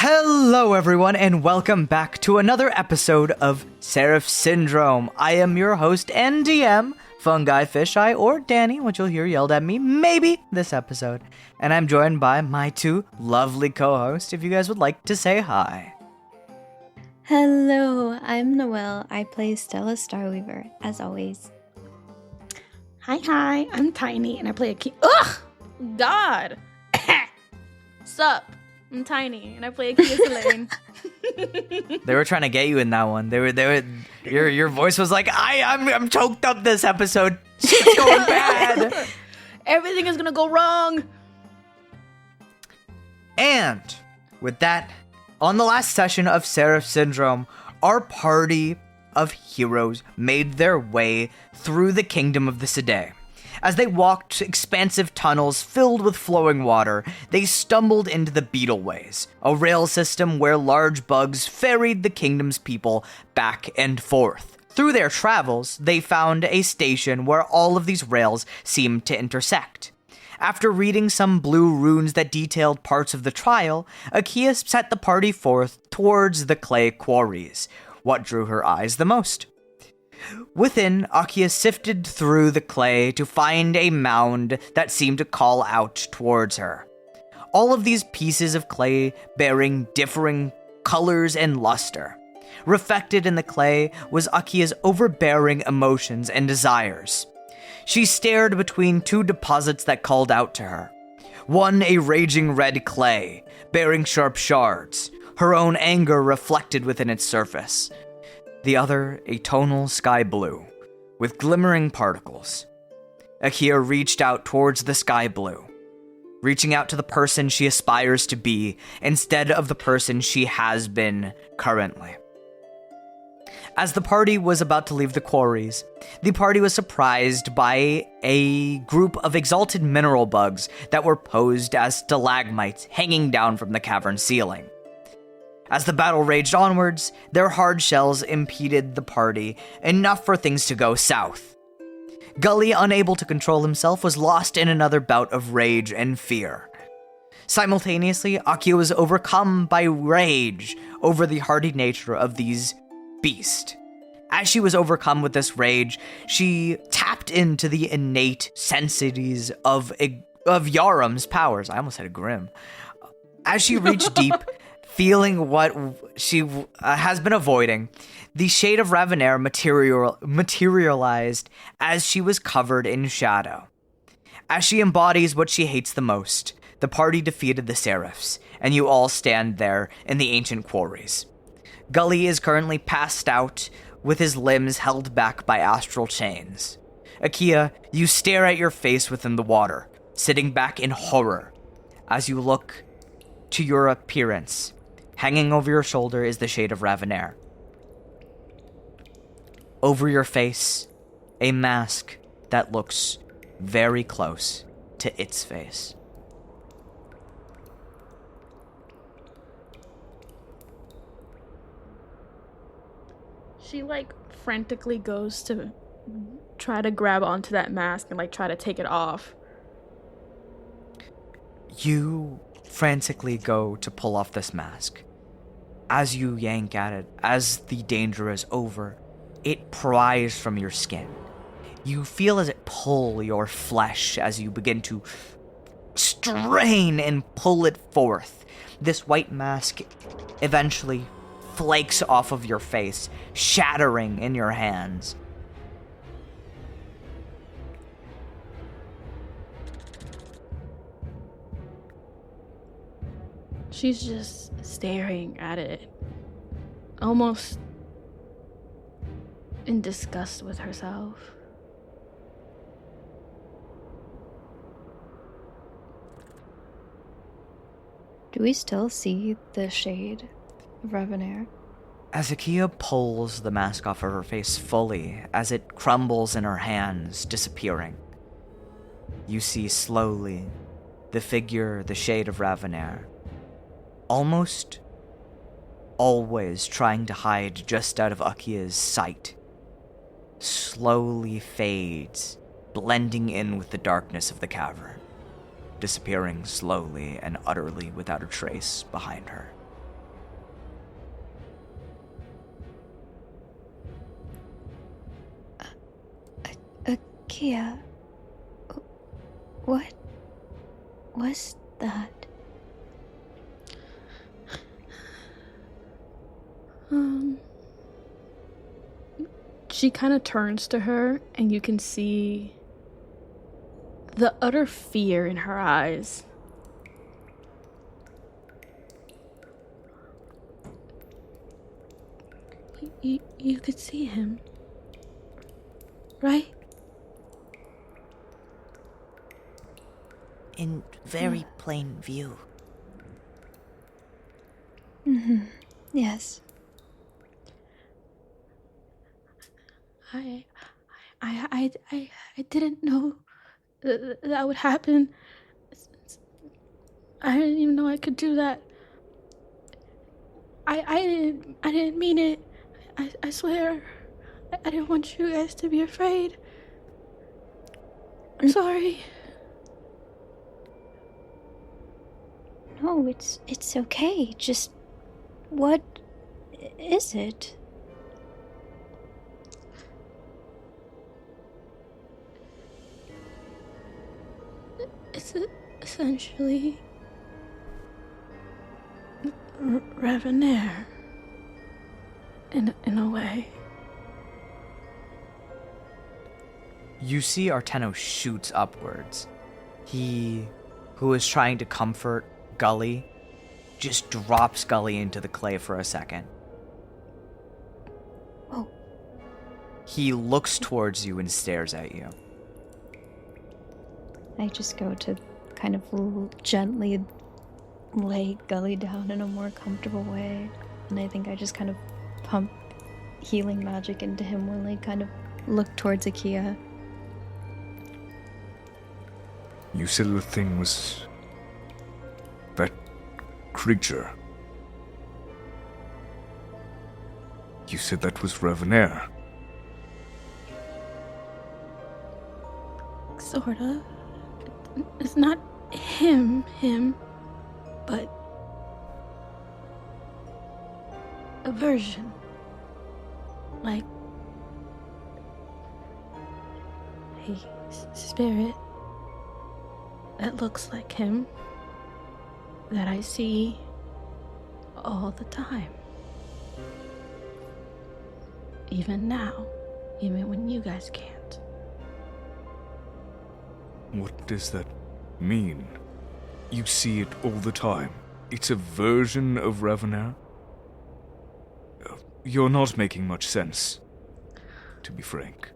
Hello everyone and welcome back to another episode of Seraph Syndrome. I am your host and DM, Fungifisheye, or Danny, which you'll hear yelled at me maybe this episode. And I'm joined by my two lovely co-hosts, if you guys would like to say hi. Hello, I'm Noelle. I play Stella Starweaver, as always. Hi, I'm Tiny, and I play a key. Ugh! God! Sup? I'm Tiny, and I play a Kia Selene. They were trying to get you in that one. They were. Your voice was like, I'm choked up this episode. It's going bad. Everything is gonna go wrong. And with that, on the last session of Seraph Syndrome, our party of heroes made their way through the kingdom of the Side. As they walked expansive tunnels filled with flowing water, they stumbled into the Beetleways, a rail system where large bugs ferried the kingdom's people back and forth. Through their travels, they found a station where all of these rails seemed to intersect. After reading some blue runes that detailed parts of the trial, Akia set the party forth towards the clay quarries. What drew her eyes the most? Within, Akia sifted through the clay to find a mound that seemed to call out towards her. All of these pieces of clay bearing differing colors and luster. Reflected in the clay was Akia's overbearing emotions and desires. She stared between two deposits that called out to her. One a raging red clay, bearing sharp shards, her own anger reflected within its surface. The other a tonal sky blue, with glimmering particles. Akia reached out towards the sky blue, reaching out to the person she aspires to be instead of the person she has been currently. As the party was about to leave the quarries, the party was surprised by a group of exalted mineral bugs that were posed as stalagmites hanging down from the cavern ceiling. As the battle raged onwards, their hard shells impeded the party, enough for things to go south. Gully, unable to control himself, was lost in another bout of rage and fear. Simultaneously, Akia was overcome by rage over the hardy nature of these beasts. As she was overcome with this rage, she tapped into the innate sensibilities of Yaram's powers. I almost said Grim. As she reached deep, feeling what she has been avoiding, the shade of Ravenair materialized as she was covered in shadow. As she embodies what she hates the most, the party defeated the Seraphs, and you all stand there in the ancient quarries. Gully is currently passed out, with his limbs held back by astral chains. Akia, you stare at your face within the water, sitting back in horror. As you look to your appearance, hanging over your shoulder is the shade of Ravenair. Over your face, a mask that looks very close to its face. She, frantically goes to try to grab onto that mask and, try to take it off. You frantically go to pull off this mask. As you yank at it, as the danger is over, it pries from your skin. You feel as it pull your flesh as you begin to strain and pull it forth. This white mask eventually flakes off of your face, shattering in your hands. She's just staring at it, almost in disgust with herself. Do we still see the shade of Ravenair? As Akia pulls the mask off of her face fully, as it crumbles in her hands, disappearing, you see slowly the figure, the shade of Ravenair, almost always trying to hide just out of Akia's sight, slowly fades, blending in with the darkness of the cavern, disappearing slowly and utterly without a trace behind her. Kia, what was that? She kind of turns to her, and you can see the utter fear in her eyes. You could see him, right? In very plain view. Mm-hmm. Yes. I didn't know that would happen. I didn't even know I could do that. I didn't mean it. I swear. I didn't want you guys to be afraid. I'm sorry. No, it's okay. Just what is it? It's essentially Revenair. In a way. You see Arteno shoots upwards. He, who is trying to comfort Gully, just drops Gully into the clay for a second. Oh. He looks towards you and stares at you. I just go to kind of gently lay Gully down in a more comfortable way. And I think I just kind of pump healing magic into him while I kind of look towards Akia. You said the thing was... that creature. You said that was Revenair. Sorta. It's not him, but a version. Like a spirit that looks like him that I see all the time. Even now, even when you guys can't. What does that mean? You see it all the time. It's a version of Revenair? You're not making much sense, to be frank.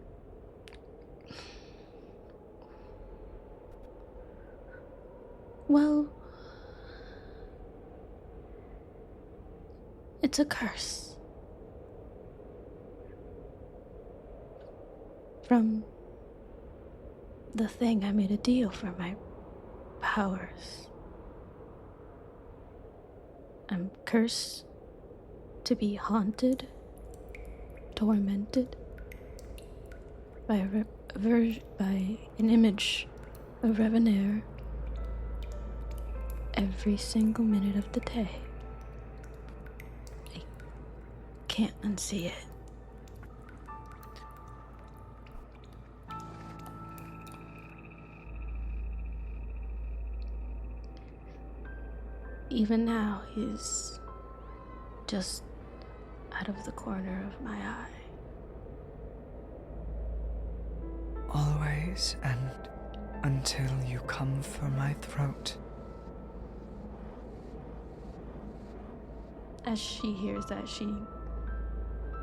Well, it's a curse. From the thing I made a deal for my powers. I'm cursed to be haunted, tormented by an image of Revenair every single minute of the day. I can't unsee it. Even now, he's just out of the corner of my eye. Always and until you come for my throat. As she hears that, she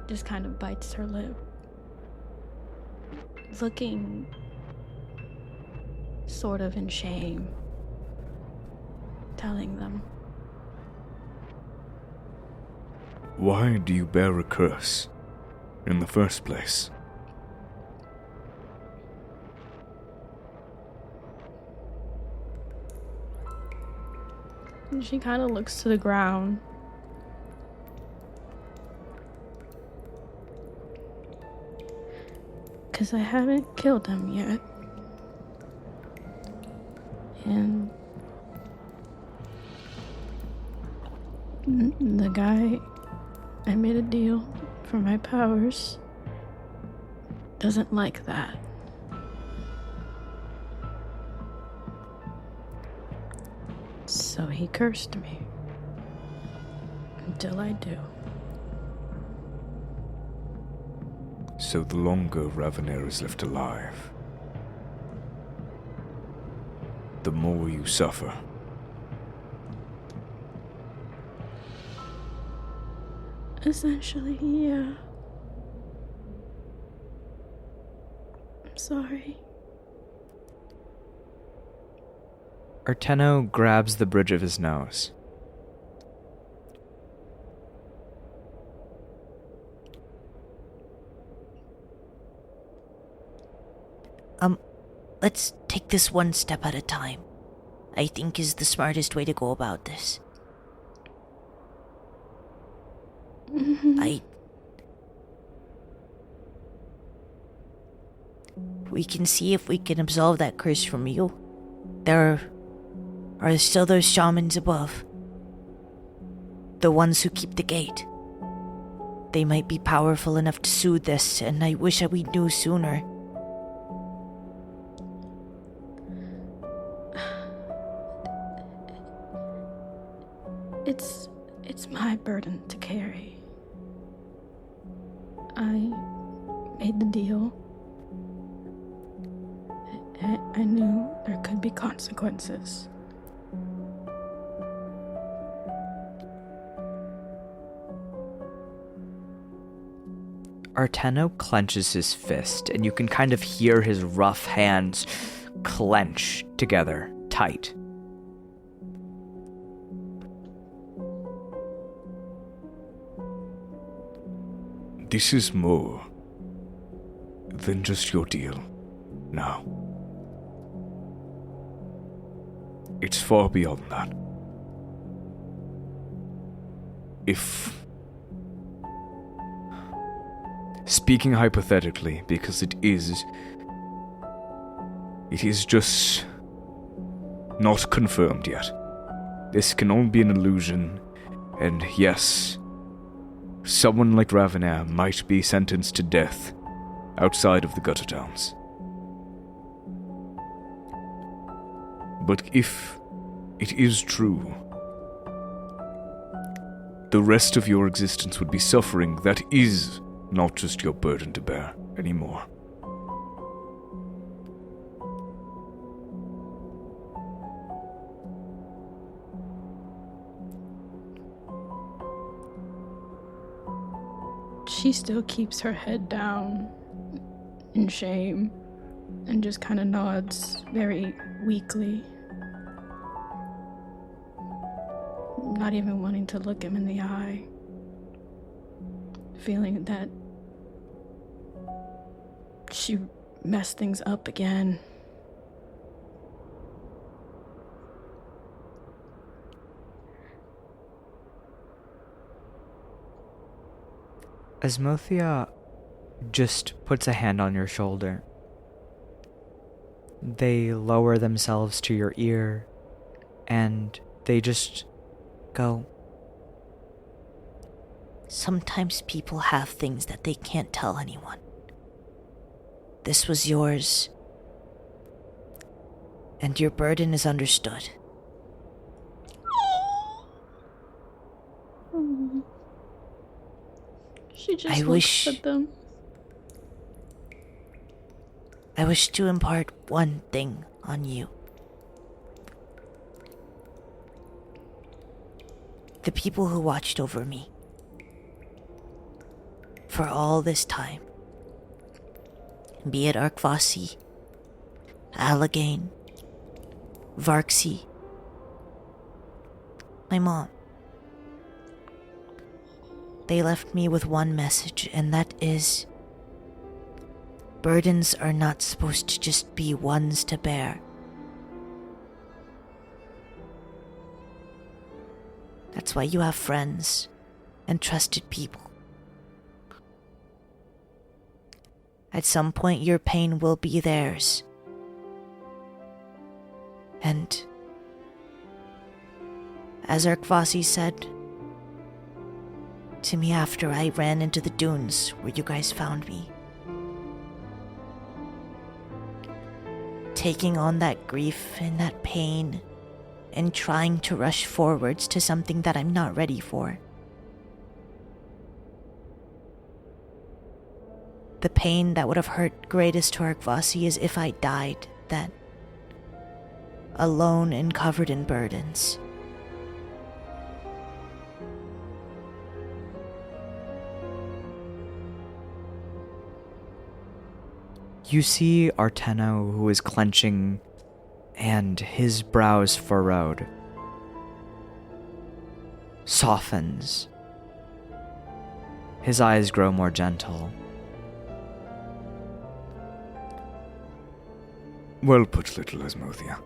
just kind of bites her lip, looking sort of in shame, telling them, Why do you bear a curse in the first place? and she kind of looks to the ground. Because I haven't killed him yet. And the guy I made a deal for my powers doesn't like that. he cursed me. Until I do. So the longer Ravanair is left alive, the more you suffer. Essentially, yeah. I'm sorry. Arteno grabs the bridge of his nose. Let's take this one step at a time. I think is the smartest way to go about this. We can see if we can absolve that curse from you. There are still those shamans above. The ones who keep the gate. They might be powerful enough to soothe this, and I wish we knew sooner. It's my burden to carry. I made the deal. I knew there could be consequences. Arteno clenches his fist, and you can kind of hear his rough hands clench together, tight. This is more than just your deal now. It's far beyond that. Speaking hypothetically, because it is just not confirmed yet. This can only be an illusion, and yes, someone like Ravanair might be sentenced to death outside of the gutter towns. But if it is true, the rest of your existence would be suffering that is not just your burden to bear anymore. She still keeps her head down in shame and just kind of nods very weakly. Not even wanting to look him in the eye. Feeling that she messed things up again. Asmothea just puts a hand on your shoulder. They lower themselves to your ear, and they just go. Sometimes people have things that they can't tell anyone. This was yours, and your burden is understood. She just I looks wish- at them. I wish to impart one thing on you. The people who watched over me for all this time, be it Arkvasi, Allegain, Varxi, my mom. They left me with one message, and that is, burdens are not supposed to just be ones to bear. That's why you have friends and trusted people. At some point, your pain will be theirs. And as Arkvasi said to me after I ran into the dunes where you guys found me, taking on that grief and that pain and trying to rush forwards to something that I'm not ready for. The pain that would have hurt greatest to Arkvasi is if I died, that alone and covered in burdens. You see Arteno, who is clenching, and his brows furrowed, softens. His eyes grow more gentle. Well put, little Asmothia.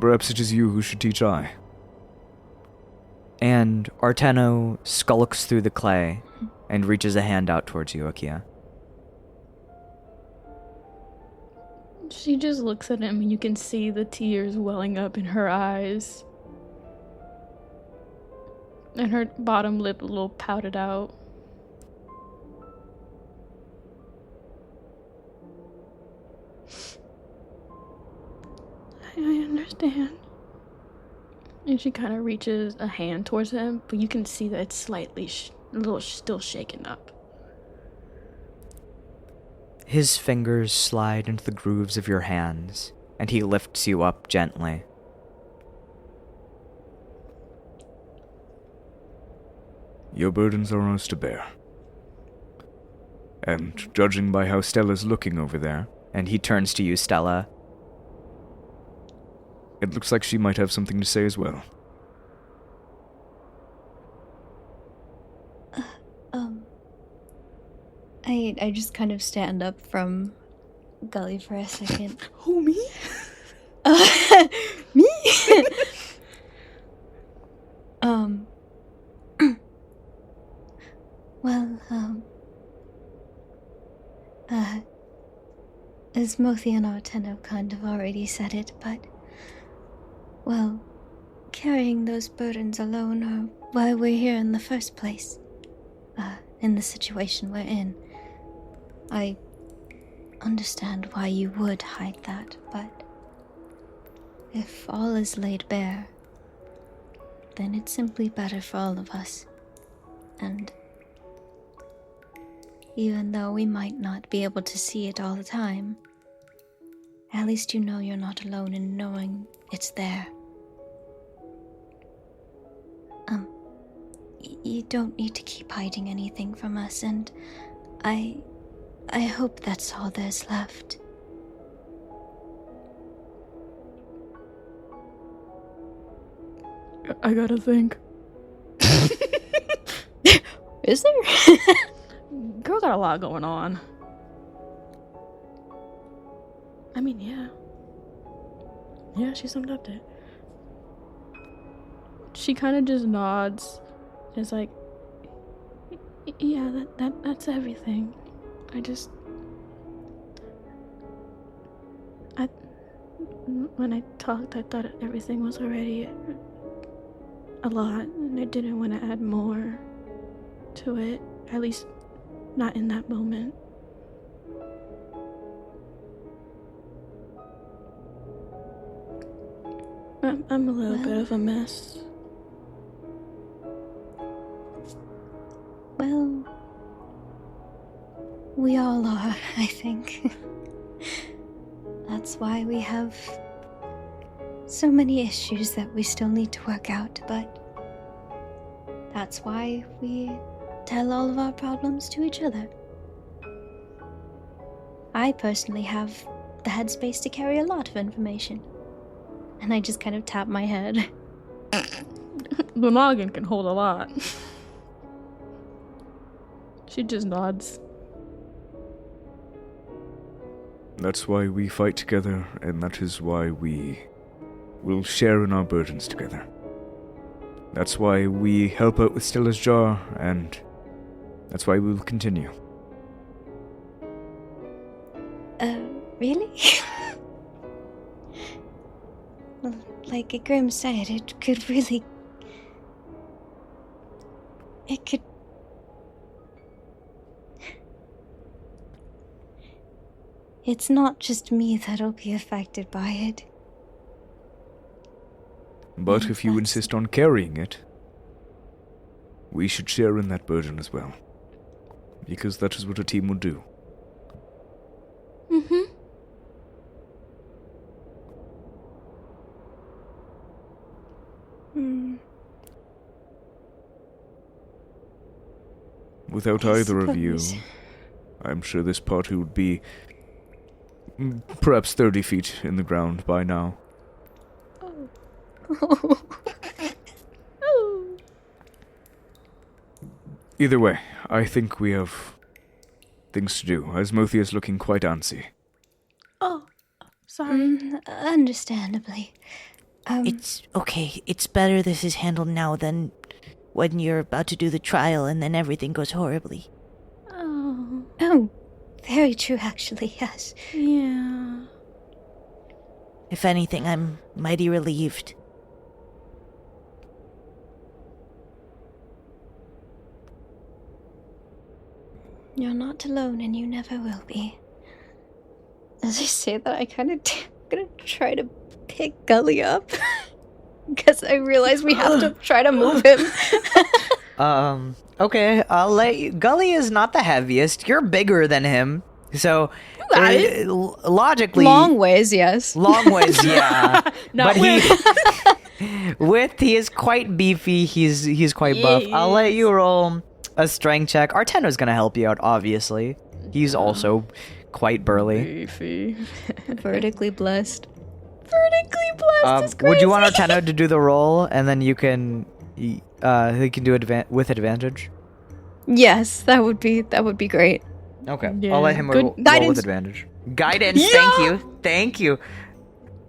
Perhaps it is you who should teach I. And Arteno skulks through the clay and reaches a hand out towards you, Akia. She just looks at him and you can see the tears welling up in her eyes. And her bottom lip a little pouted out. I understand. And she kind of reaches a hand towards him, but you can see that it's slightly, a little still shaken up. His fingers slide into the grooves of your hands, and he lifts you up gently. Your burdens are ours to bear. And judging by how Stella's looking over there, And he turns to you, Stella. it looks like she might have something to say as well. I just kind of stand up from Gully for a second. Who, me? Me? Well, Asmothia and Arteno kind of already said it, but, well, carrying those burdens alone are why we're here in the first place. In the situation we're in. I understand why you would hide that, but if all is laid bare, then it's simply better for all of us. And even though we might not be able to see it all the time, at least you know you're not alone in knowing it's there. You don't need to keep hiding anything from us, and I hope that's all there's left. I gotta think. Is there? Girl got a lot going on. I mean, yeah. Yeah, she summed up it. She kind of just nods. It's like, yeah, that's everything. When I talked, I thought everything was already a lot, and I didn't want to add more to it, at least not in that moment. I'm a little bit of a mess. Well, we all are, I think. That's why we have so many issues that we still need to work out, but that's why we tell all of our problems to each other. I personally have the headspace to carry a lot of information. And I just kind of tap my head. The noggin can hold a lot. She just nods. That's why we fight together, and that is why we will share in our burdens together. That's why we help out with Stella's jar, and that's why we will continue. Really? Well, like Grim said, it could really... It could... It's not just me that'll be affected by it. But if you insist on carrying it, we should share in that burden as well. Because that is what a team would do. Mm-hmm. Without I either of you, suppose. I'm sure this party would be perhaps 30 feet in the ground by now. Oh. Oh. Either way, I think we have things to do, as Mothia is looking quite antsy. Oh. Sorry. Understandably. It's okay. It's better this is handled now than when you're about to do the trial and then everything goes horribly. Oh. Oh, very true, actually, yes. Yeah. If anything, I'm mighty relieved. You're not alone, and you never will be. As I say that, I kind of gonna try to pick Gully up. Because I realize we have to try to move him. Okay, I'll let you. Gully is not the heaviest. You're bigger than him. So, logically. Long ways, yes. Long ways, yeah. Not but he is quite beefy. He's quite buff. I'll let you roll a strength check. Arteno's gonna help you out, obviously. He's also quite burly. Beefy. Vertically blessed. Vertically blessed is crazy. Would you want Arteno to do the roll, and then you can, he can do it with advantage? Yes, that would be great. Okay, Yeah, I'll let him good roll with guidance. advantage. Guidance, Yeah! thank you.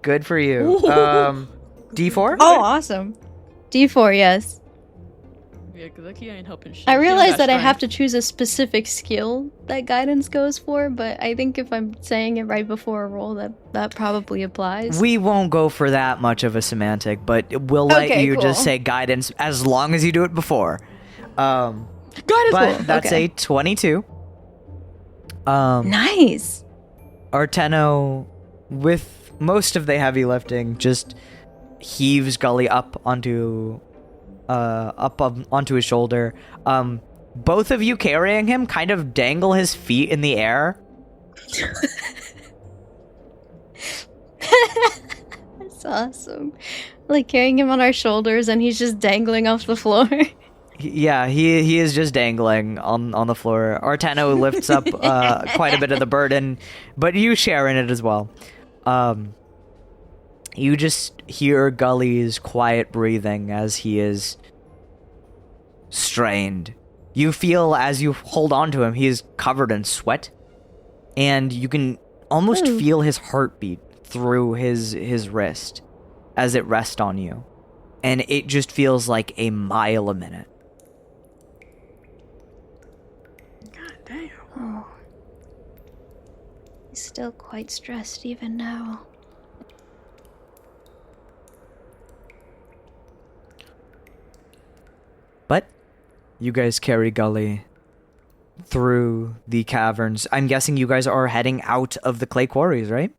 Good for you. D4? Oh, awesome. D4, yes. Yeah, because Lucky ain't helping shit. I realize that I have to choose a specific skill that guidance goes for, but I think if I'm saying it right before a roll, that probably applies. We won't go for that much of a semantic, but we'll let Okay, you cool. just say guidance as long as you do it before. Guidance But roll. that's okay. a 22. Nice. Arteno, with most of the heavy lifting, just heaves Gully up onto his shoulder. Both of you carrying him kind of dangle his feet in the air. That's awesome. Like carrying him on our shoulders and he's just dangling off the floor. Yeah, he is just dangling on the floor. Arteno lifts up quite a bit of the burden, but you share in it as well. You just hear Gully's quiet breathing as he is strained. You feel as you hold on to him, he is covered in sweat, and you can almost feel his heartbeat through his wrist as it rests on you, and it just feels like a mile a minute. God damn. Oh. He's still quite stressed even now. But you guys carry Gully through the caverns. I'm guessing you guys are heading out of the clay quarries, right?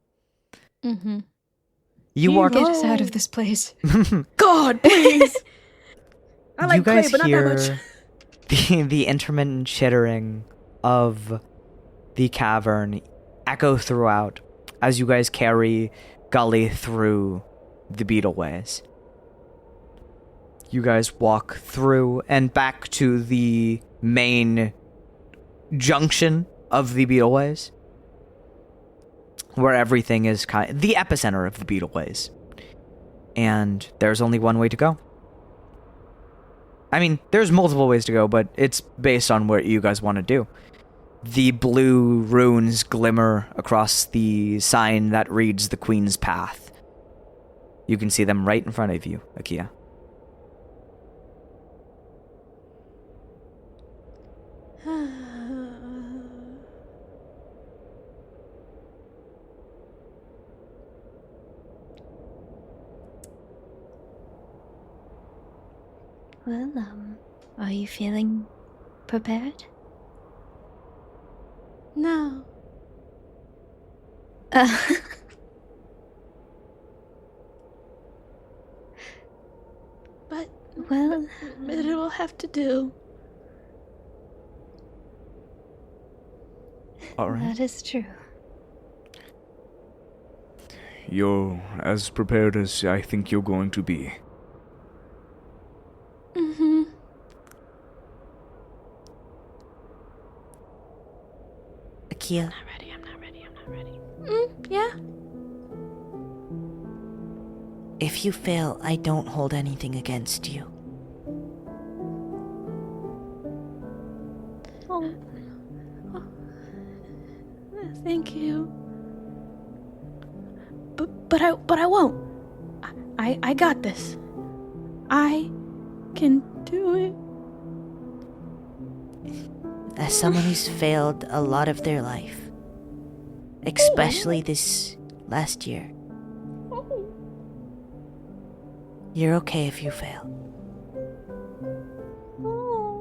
Mm-hmm. You walk. Get us out of this place. God, please. I like you guys clay, but not hear that much. the intermittent chittering of the cavern echo throughout as you guys carry Gully through the beetleways. You guys walk through and back to the main junction of the beetleways, where everything is the epicenter of the beetleways. And there's only one way to go. I mean, there's multiple ways to go, but it's based on what you guys want to do. The blue runes glimmer across the sign that reads the Queen's Path. You can see them right in front of you, Akia. Well, are you feeling prepared? No. Well, But it'll have to do. All right. that is true. You're as prepared as I think you're going to be. Mm-hmm. Akia, I'm not ready. Yeah? if you fail, I don't hold anything against you. Oh. Thank you. But I won't. I got this. I can do it. As someone who's failed a lot of their life, especially this last year, you're okay if you fail.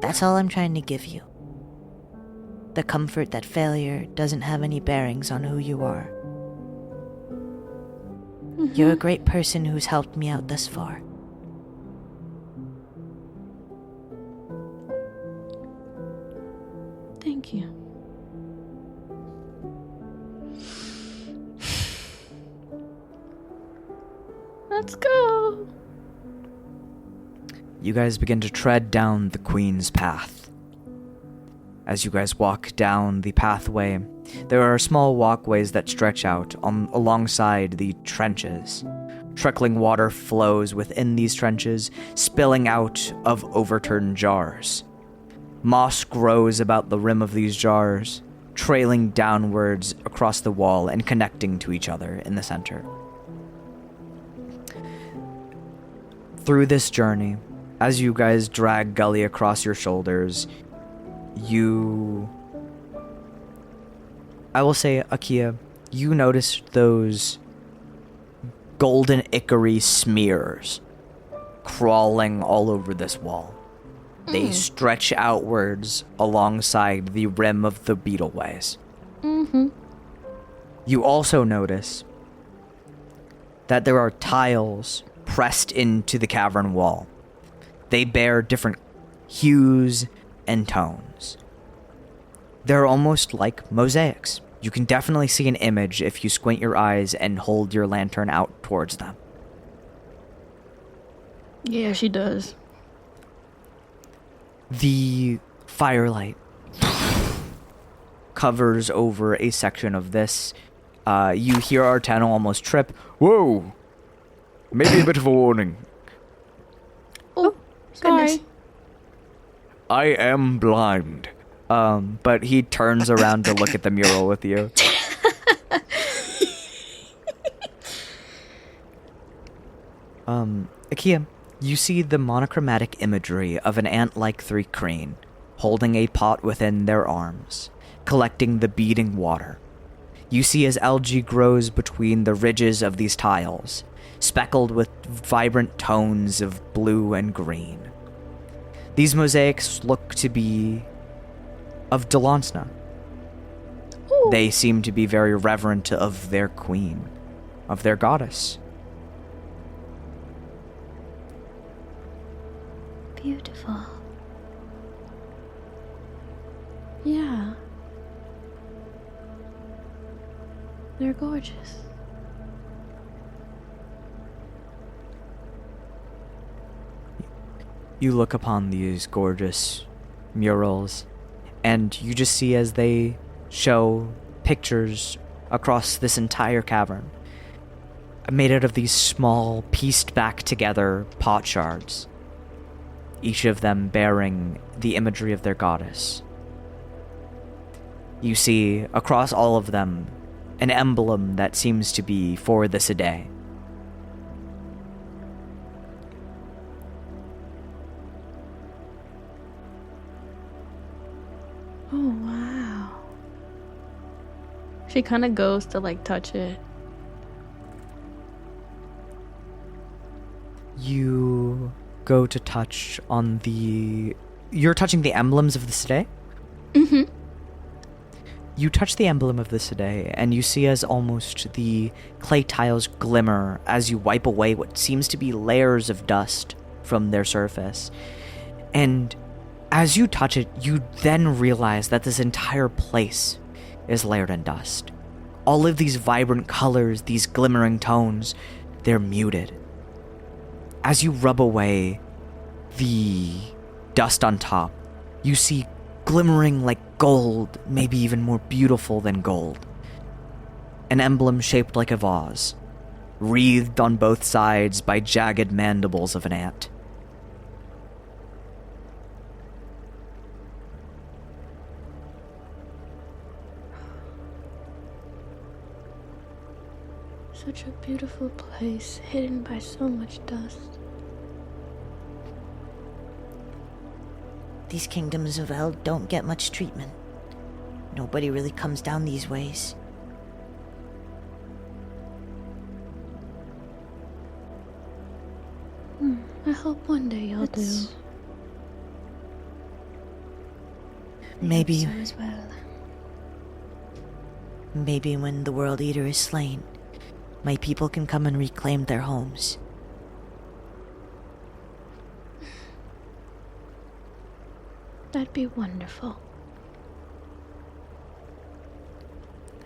That's all I'm trying to give you. The comfort that failure doesn't have any bearings on who you are. You're a great person who's helped me out thus far. Thank you. Let's go. You guys begin to tread down the Queen's path. As you guys walk down the pathway, there are small walkways that stretch out alongside the trenches. Trickling water flows within these trenches, spilling out of overturned jars. Moss grows about the rim of these jars, trailing downwards across the wall and connecting to each other in the center. Through this journey, as you guys drag Gully across your shoulders, I will say, Akia, you notice those golden ichor smears crawling all over this wall. They stretch outwards alongside the rim of the beetleways. Mm-hmm. You also notice that there are tiles pressed into the cavern wall. They bear different hues and tones. They're almost like mosaics. You can definitely see an image if you squint your eyes and hold your lantern out towards them. Yeah, she does. The firelight covers over a section of this. You hear Artano almost trip. Whoa! Maybe a bit of a warning. Oh, sorry. Goodness. I am blind. But he turns around to look at the mural with you. Akia, you see the monochromatic imagery of an ant-like three crane holding a pot within their arms, collecting the beating water. You see as algae grows between the ridges of these tiles, speckled with vibrant tones of blue and green. These mosaics look to be of Delansna. They seem to be very reverent of their queen, of their goddess. Beautiful. Yeah. They're gorgeous. You look upon these gorgeous murals, and you just see as they show pictures across this entire cavern, made out of these small, pieced back together pot shards, each of them bearing the imagery of their goddess. You see, across all of them, an emblem that seems to be for the Sede. Oh, wow. She kind of goes to, like, touch it. You go to touch on the... You're touching the emblems of the Sede? Mm-hmm. You touch the emblem of the Sede, and you see as almost the clay tiles glimmer as you wipe away what seems to be layers of dust from their surface. And as you touch it, you then realize that this entire place is layered in dust. All of these vibrant colors, these glimmering tones, they're muted. As you rub away the dust on top, you see glimmering like gold, maybe even more beautiful than gold. An emblem shaped like a vase, wreathed on both sides by jagged mandibles of an ant. Such a beautiful place, hidden by so much dust. These kingdoms of El don't get much treatment. Nobody really comes down these ways. I hope one day y'all do. Maybe, So as well. maybe when the World Eater is slain, my people can come and reclaim their homes. That'd be wonderful.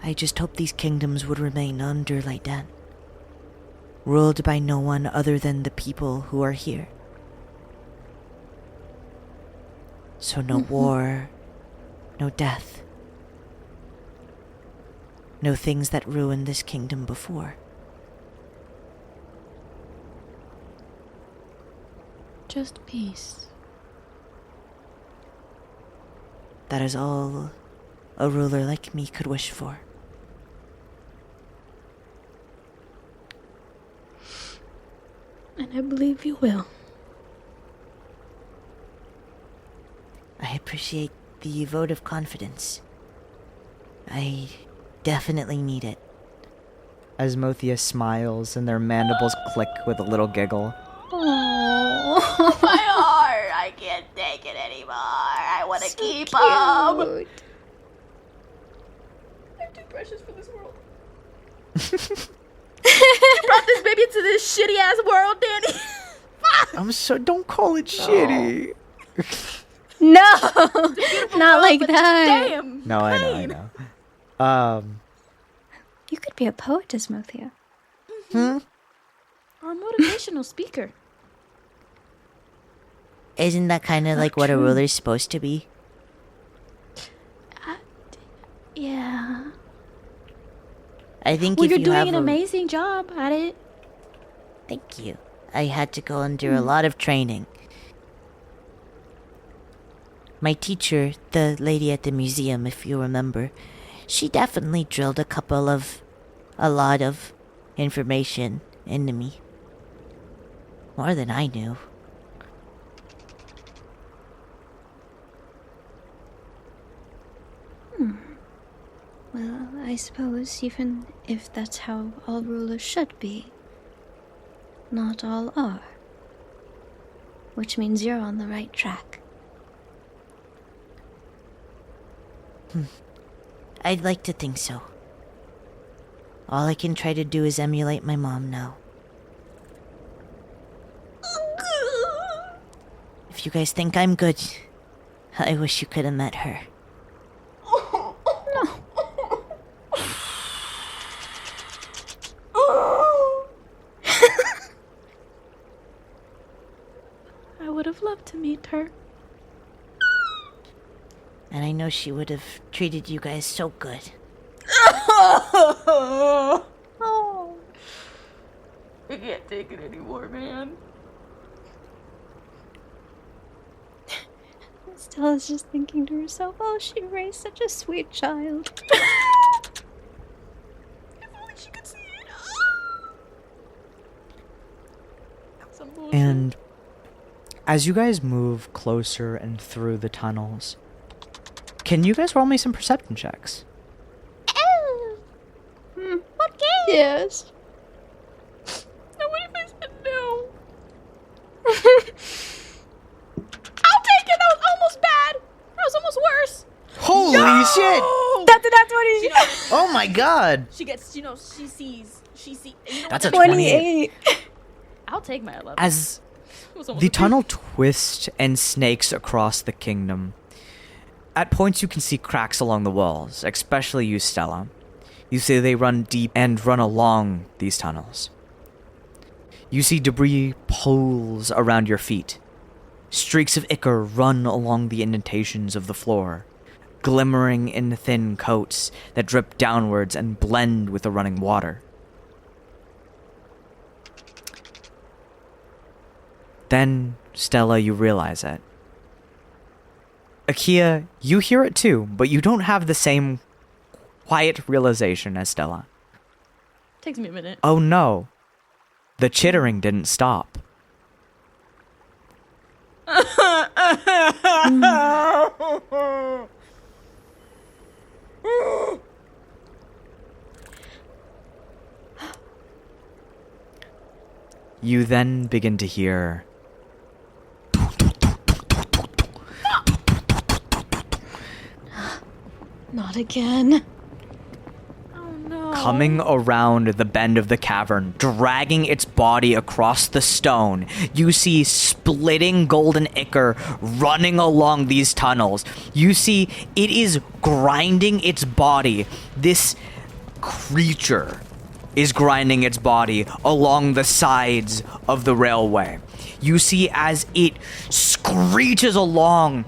I just hope these kingdoms would remain under like that, ruled by no one other than the people who are here. So no war, no death, no things that ruined this kingdom before. Just peace. That is all a ruler like me could wish for. And I believe you will. I appreciate the vote of confidence. I definitely need it. Asmothea smiles and their mandibles click with a little giggle. Oh, My heart, I can't take it anymore. I want to keep up. cute. I'm too precious for this world. You brought this baby into this shitty ass world, Danny. I'm so. Don't call it shitty. No, not like that. Damn. No, I know. You could be a poet, Asmothea. Or a motivational speaker. Isn't that kind of like what a ruler's supposed to be? Yeah. I think Well, if you're you doing have an amazing job at it. Thank you. I had to go under a lot of training. My teacher, the lady at the museum, if you remember, she definitely drilled a lot of information into me. More than I knew. Well, I suppose even if that's how all rulers should be, not all are. Which means you're on the right track. I'd like to think so. All I can try to do is emulate my mom now. If you guys think I'm good, I wish you could have met her. I would have loved to meet her. And I know she would have treated you guys so good. Oh. I can't take it anymore, man. Stella's just thinking to herself, oh, she raised such a sweet child. If only she could see it. Some bullshit. And as you guys move closer and through the tunnels, can you guys roll me some perception checks? What game? Yes. Now what if I said no? I'll take it. That was almost bad. That was almost worse. Holy shit! That's a 20. Oh my god! She gets, she sees. You know That's what a that 28. I'll take my 11. As The tunnel twists and snakes across the kingdom. At points you can see cracks along the walls, especially you, Stella. You see they run deep and run along these tunnels. You see debris pools around your feet. Streaks of ichor run along the indentations of the floor, glimmering in thin coats that drip downwards and blend with the running water. Then, Stella, you realize it. Akia, you hear it too, but you don't have the same quiet realization as Stella. Takes me a minute. Oh no. The chittering didn't stop. You then begin to hear Not again. Oh no. coming around the bend of the cavern, dragging its body across the stone. You see splitting golden ichor running along these tunnels. You see it is grinding its body. This creature is grinding its body along the sides of the railway. You see as it screeches along,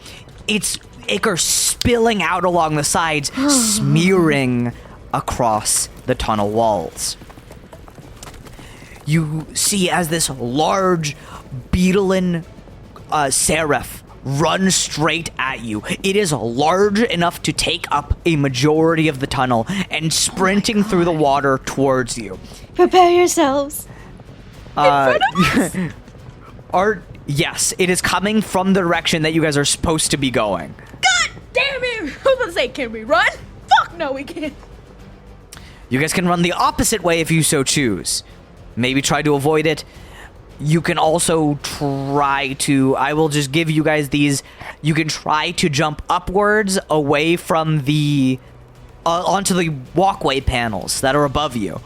its ichor spilling out along the sides, smearing across the tunnel walls. You see as this large beetling Seraph runs straight at you. It is large enough to take up a majority of the tunnel and sprinting through the water towards you. Prepare yourselves. Art, yes, it is coming from the direction that you guys are supposed to be going. God damn it! I was about to say, can we run? Fuck no, we can't. You guys can run the opposite way if you so choose. Maybe try to avoid it. You can also try to, I will just give you guys these, you can try to jump upwards away from the, onto the walkway panels that are above you.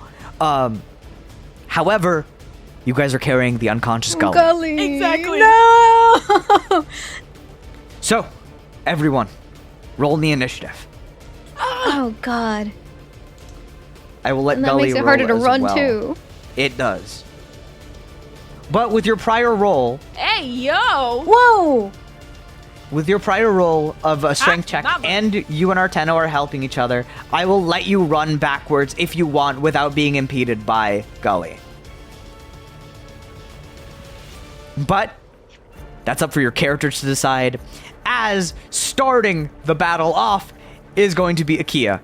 However, you guys are carrying the unconscious Gully. Gully. Exactly. No! So, everyone, roll the initiative. Oh god. I will let And that Gully makes it roll harder to as run well. too. It does. But with your prior roll, Hey, yo! Whoa! with your prior roll of a strength check, mama. and you and Arteno are helping each other, I will let you run backwards if you want without being impeded by Gully. But that's up for your characters to decide, as starting the battle off is going to be Akia.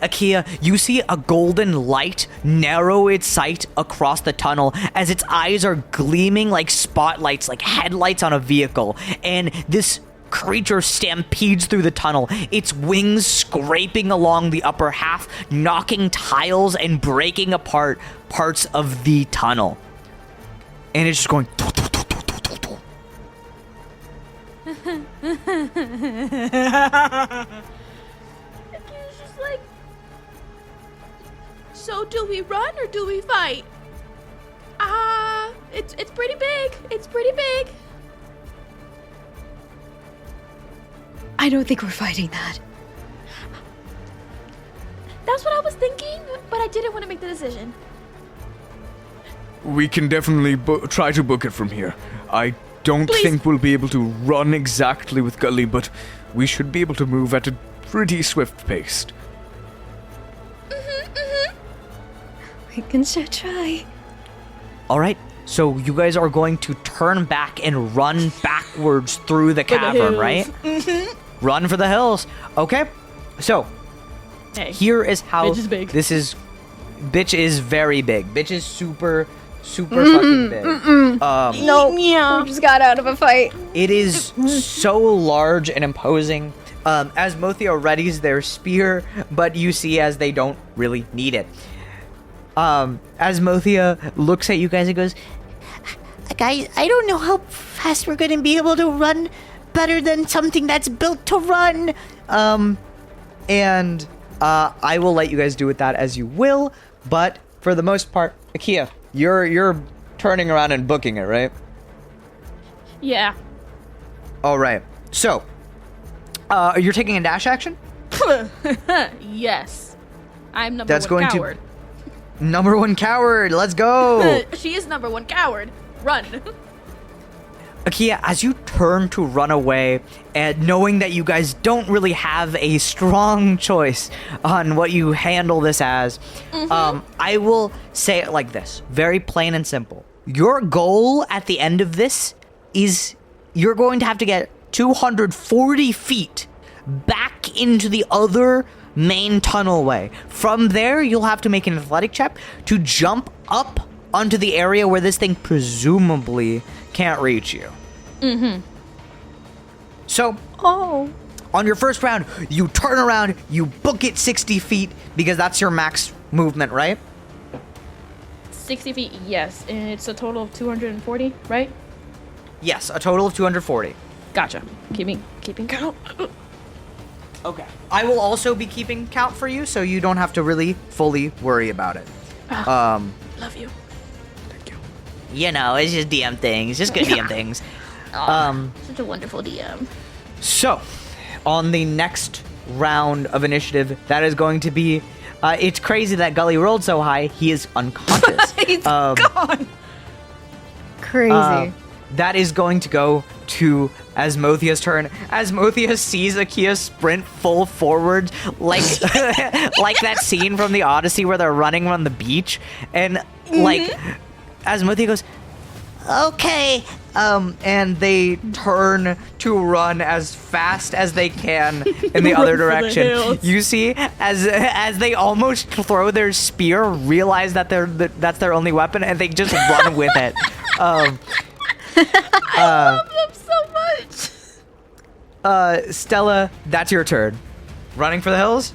Akia, you see a golden light narrow its sight across the tunnel as its eyes are gleaming like spotlights, like headlights on a vehicle. And this creature stampedes through the tunnel, its wings scraping along the upper half, knocking tiles and breaking apart parts of the tunnel. And it's just going... It's just like, so do we run or do we fight? It's pretty big. It's pretty big. I don't think we're fighting that. That's what I was thinking, but I didn't want to make the decision. We can definitely try to book it from here. I don't Please. think we'll be able to run exactly with Gully, but we should be able to move at a pretty swift pace. We can still try. Alright, so you guys are going to turn back and run backwards through the cavern, right? Mm-hmm. Run for the hills. Okay, so Hey, here is how bitch is big. this is. Bitch is very big. Bitch is super fucking big. No, we just got out of a fight. It is so large and imposing. As Mothia readies their spear, but you see as they don't really need it. As Mothia looks at you guys and goes, Guys, I don't know how fast we're gonna be able to run better than something that's built to run. and I will let you guys do with that as you will, but for the most part, Akia, you're turning around and booking it, right? Yeah. All right. So, you're taking a dash action? Yes. I'm number That's one going to- coward. Number one coward. Let's go. She is number one coward. Run. Akia, as you turn to run away, and knowing that you guys don't really have a strong choice on what you handle this as, I will say it like this, very plain and simple. Your goal at the end of this is you're going to have to get 240 feet back into the other main tunnelway. From there, you'll have to make an athletic check to jump up onto the area where this thing presumably can't reach you. So, on your first round, you turn around, you book it 60 feet because that's your max movement, right? 60 feet, yes. And it's a total of 240, right? Yes, a total of 240. Gotcha. Keeping count. Okay. I will also be keeping count for you, so you don't have to really fully worry about it. Love you. You know, it's just DM things, just good DM things. Such a wonderful DM. So, on the next round of initiative, that is going to be... it's crazy that Gully rolled so high, he is unconscious. He's gone. Crazy. That is going to go to Asmothia's turn. Asmothia sees Akia sprint full forward, like like that scene from the Odyssey where they're running on the beach, and like Asmothia goes, "Okay," and they turn to run as fast as they can in the other Run for the direction. hills. You see, as they almost throw their spear, realize that that's their only weapon, and they just run with it. I love them so much. Stella, that's your turn. Running for the hills?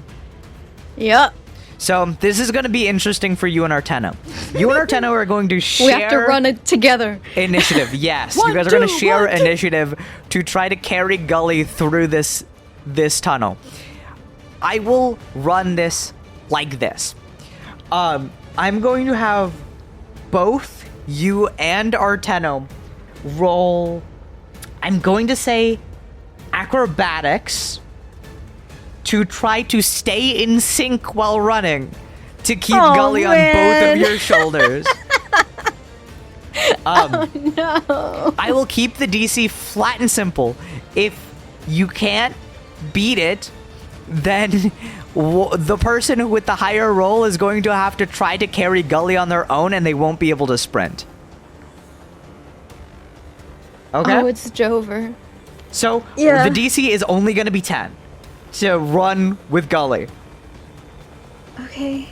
Yep. So this is going to be interesting for you and Arteno. You and Arteno are going to share... We have to run it together. Initiative, yes. One, you guys are going to two, share one, two. initiative to try to carry Gully through this tunnel. I will run this like this. I'm going to have both you and Arteno roll... I'm going to say acrobatics to try to stay in sync while running to keep Gully on both of your shoulders. No. I will keep the DC flat and simple. If you can't beat it, then the person with the higher roll is going to have to try to carry Gully on their own, and they won't be able to sprint. Okay? Oh, it's Jover. So, Yeah. the DC is only going to be 10 to run with Gully. Okay.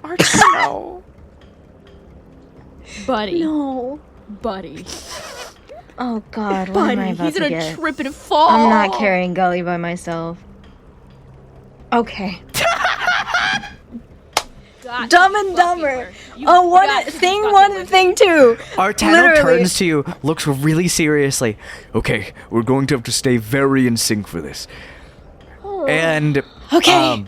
Arteno. Buddy. No. Buddy. Oh God, what am I Buddy. about He's to gonna get? trip and fall. I'm not carrying Gully by myself. Okay. Got Dumb to and fucking Dumber. work. You Oh, got one to thing fucking one, work. thing two. Arteno Literally. turns to you, looks really seriously. Okay, we're going to have to stay very in sync for this. And Okay.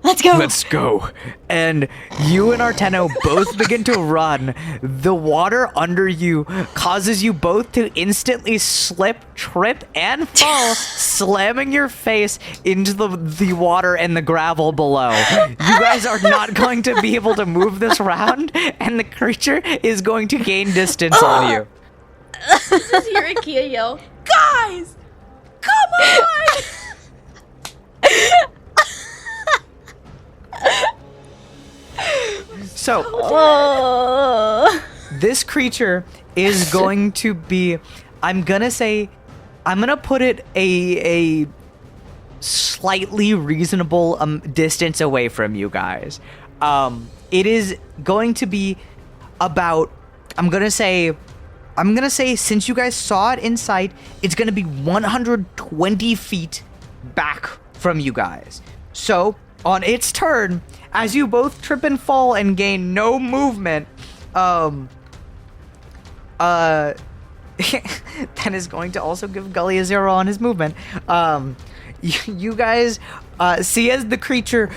Let's go. let's go. And you and Arteno both begin to run. The water under you causes you both to instantly slip, trip, and fall, slamming your face into the water and the gravel below. You guys are not going to be able to move this round, and the creature is going to gain distance on you. Just hear Akia yell, "Guys, come on!" So, Oh. this creature is going to be, I'm gonna put it a slightly reasonable distance away from you guys. It is going to be about, I'm gonna say since you guys saw it in sight, it's gonna be 120 feet back from you guys. So, on its turn, as you both trip and fall and gain no movement, that is going to also give Gully a 0 on his movement. You guys see as the creature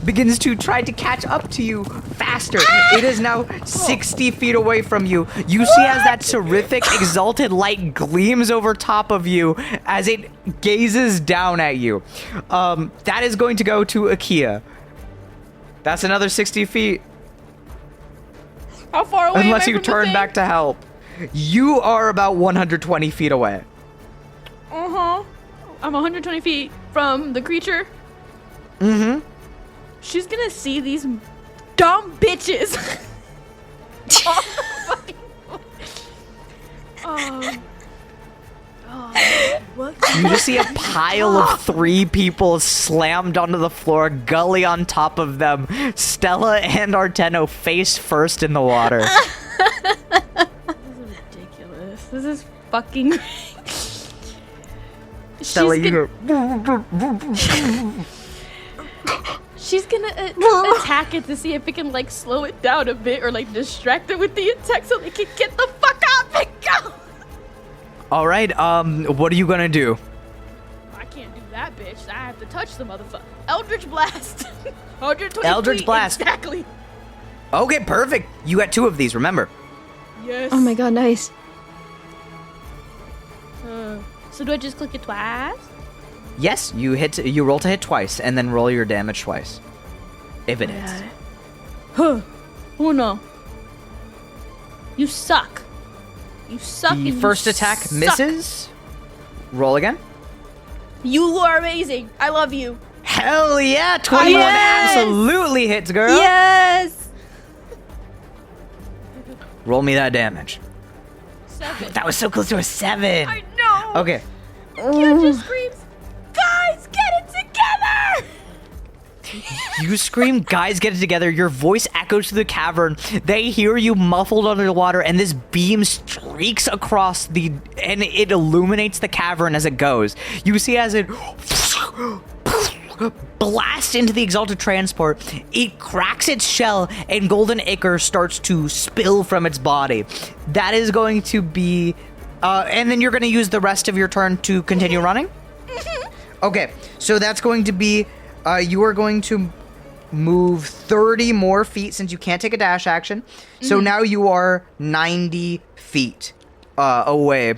begins to try to catch up to you faster. It is now 60 feet away from you. You see as that terrific exalted light gleams over top of you as it gazes down at you. That is going to go to Akia. That's another 60 feet. How far away Unless am I you from the turn thing? back to help. You are about 120 feet away. I'm 120 feet from the creature. Mm-hmm. She's gonna see these dumb bitches. You just see a pile of 3 people slammed onto the floor, Gully on top of them, Stella and Arteno face first in the water. This is ridiculous. This is fucking. Stella, She's gonna attack it to see if it can like slow it down a bit or like distract it with the attack so they can get the fuck out and go. All right, what are you gonna do? I can't do that, bitch. I have to touch the motherfucker. Eldritch Blast. 120 Eldritch feet, Blast. Exactly. Okay, perfect. You got 2 of these, remember. Yes. Oh my god, nice. So do I just click it twice? Yes, you roll to hit twice, and then roll your damage twice. If it hits. Huh. Oh no. You suck. You suck. The and first you attack suck. misses. Roll again. You are amazing. I love you. Hell yeah, 21 Yes! absolutely hits, girl. Yes! Roll me that damage. 7. That was so close to a 7. I know. Okay. Kid just screams, guys, get it together! You scream, guys, get it together. Your voice echoes through the cavern. They hear you muffled under the water, and this beam streaks across and it illuminates the cavern as it goes. You see as it blasts into the exalted transport, it cracks its shell, and golden ichor starts to spill from its body. That is going to be, and then you're going to use the rest of your turn to continue running? Okay, so that's going to be, you are going to move 30 more feet since you can't take a dash action. So now you are 90 feet away.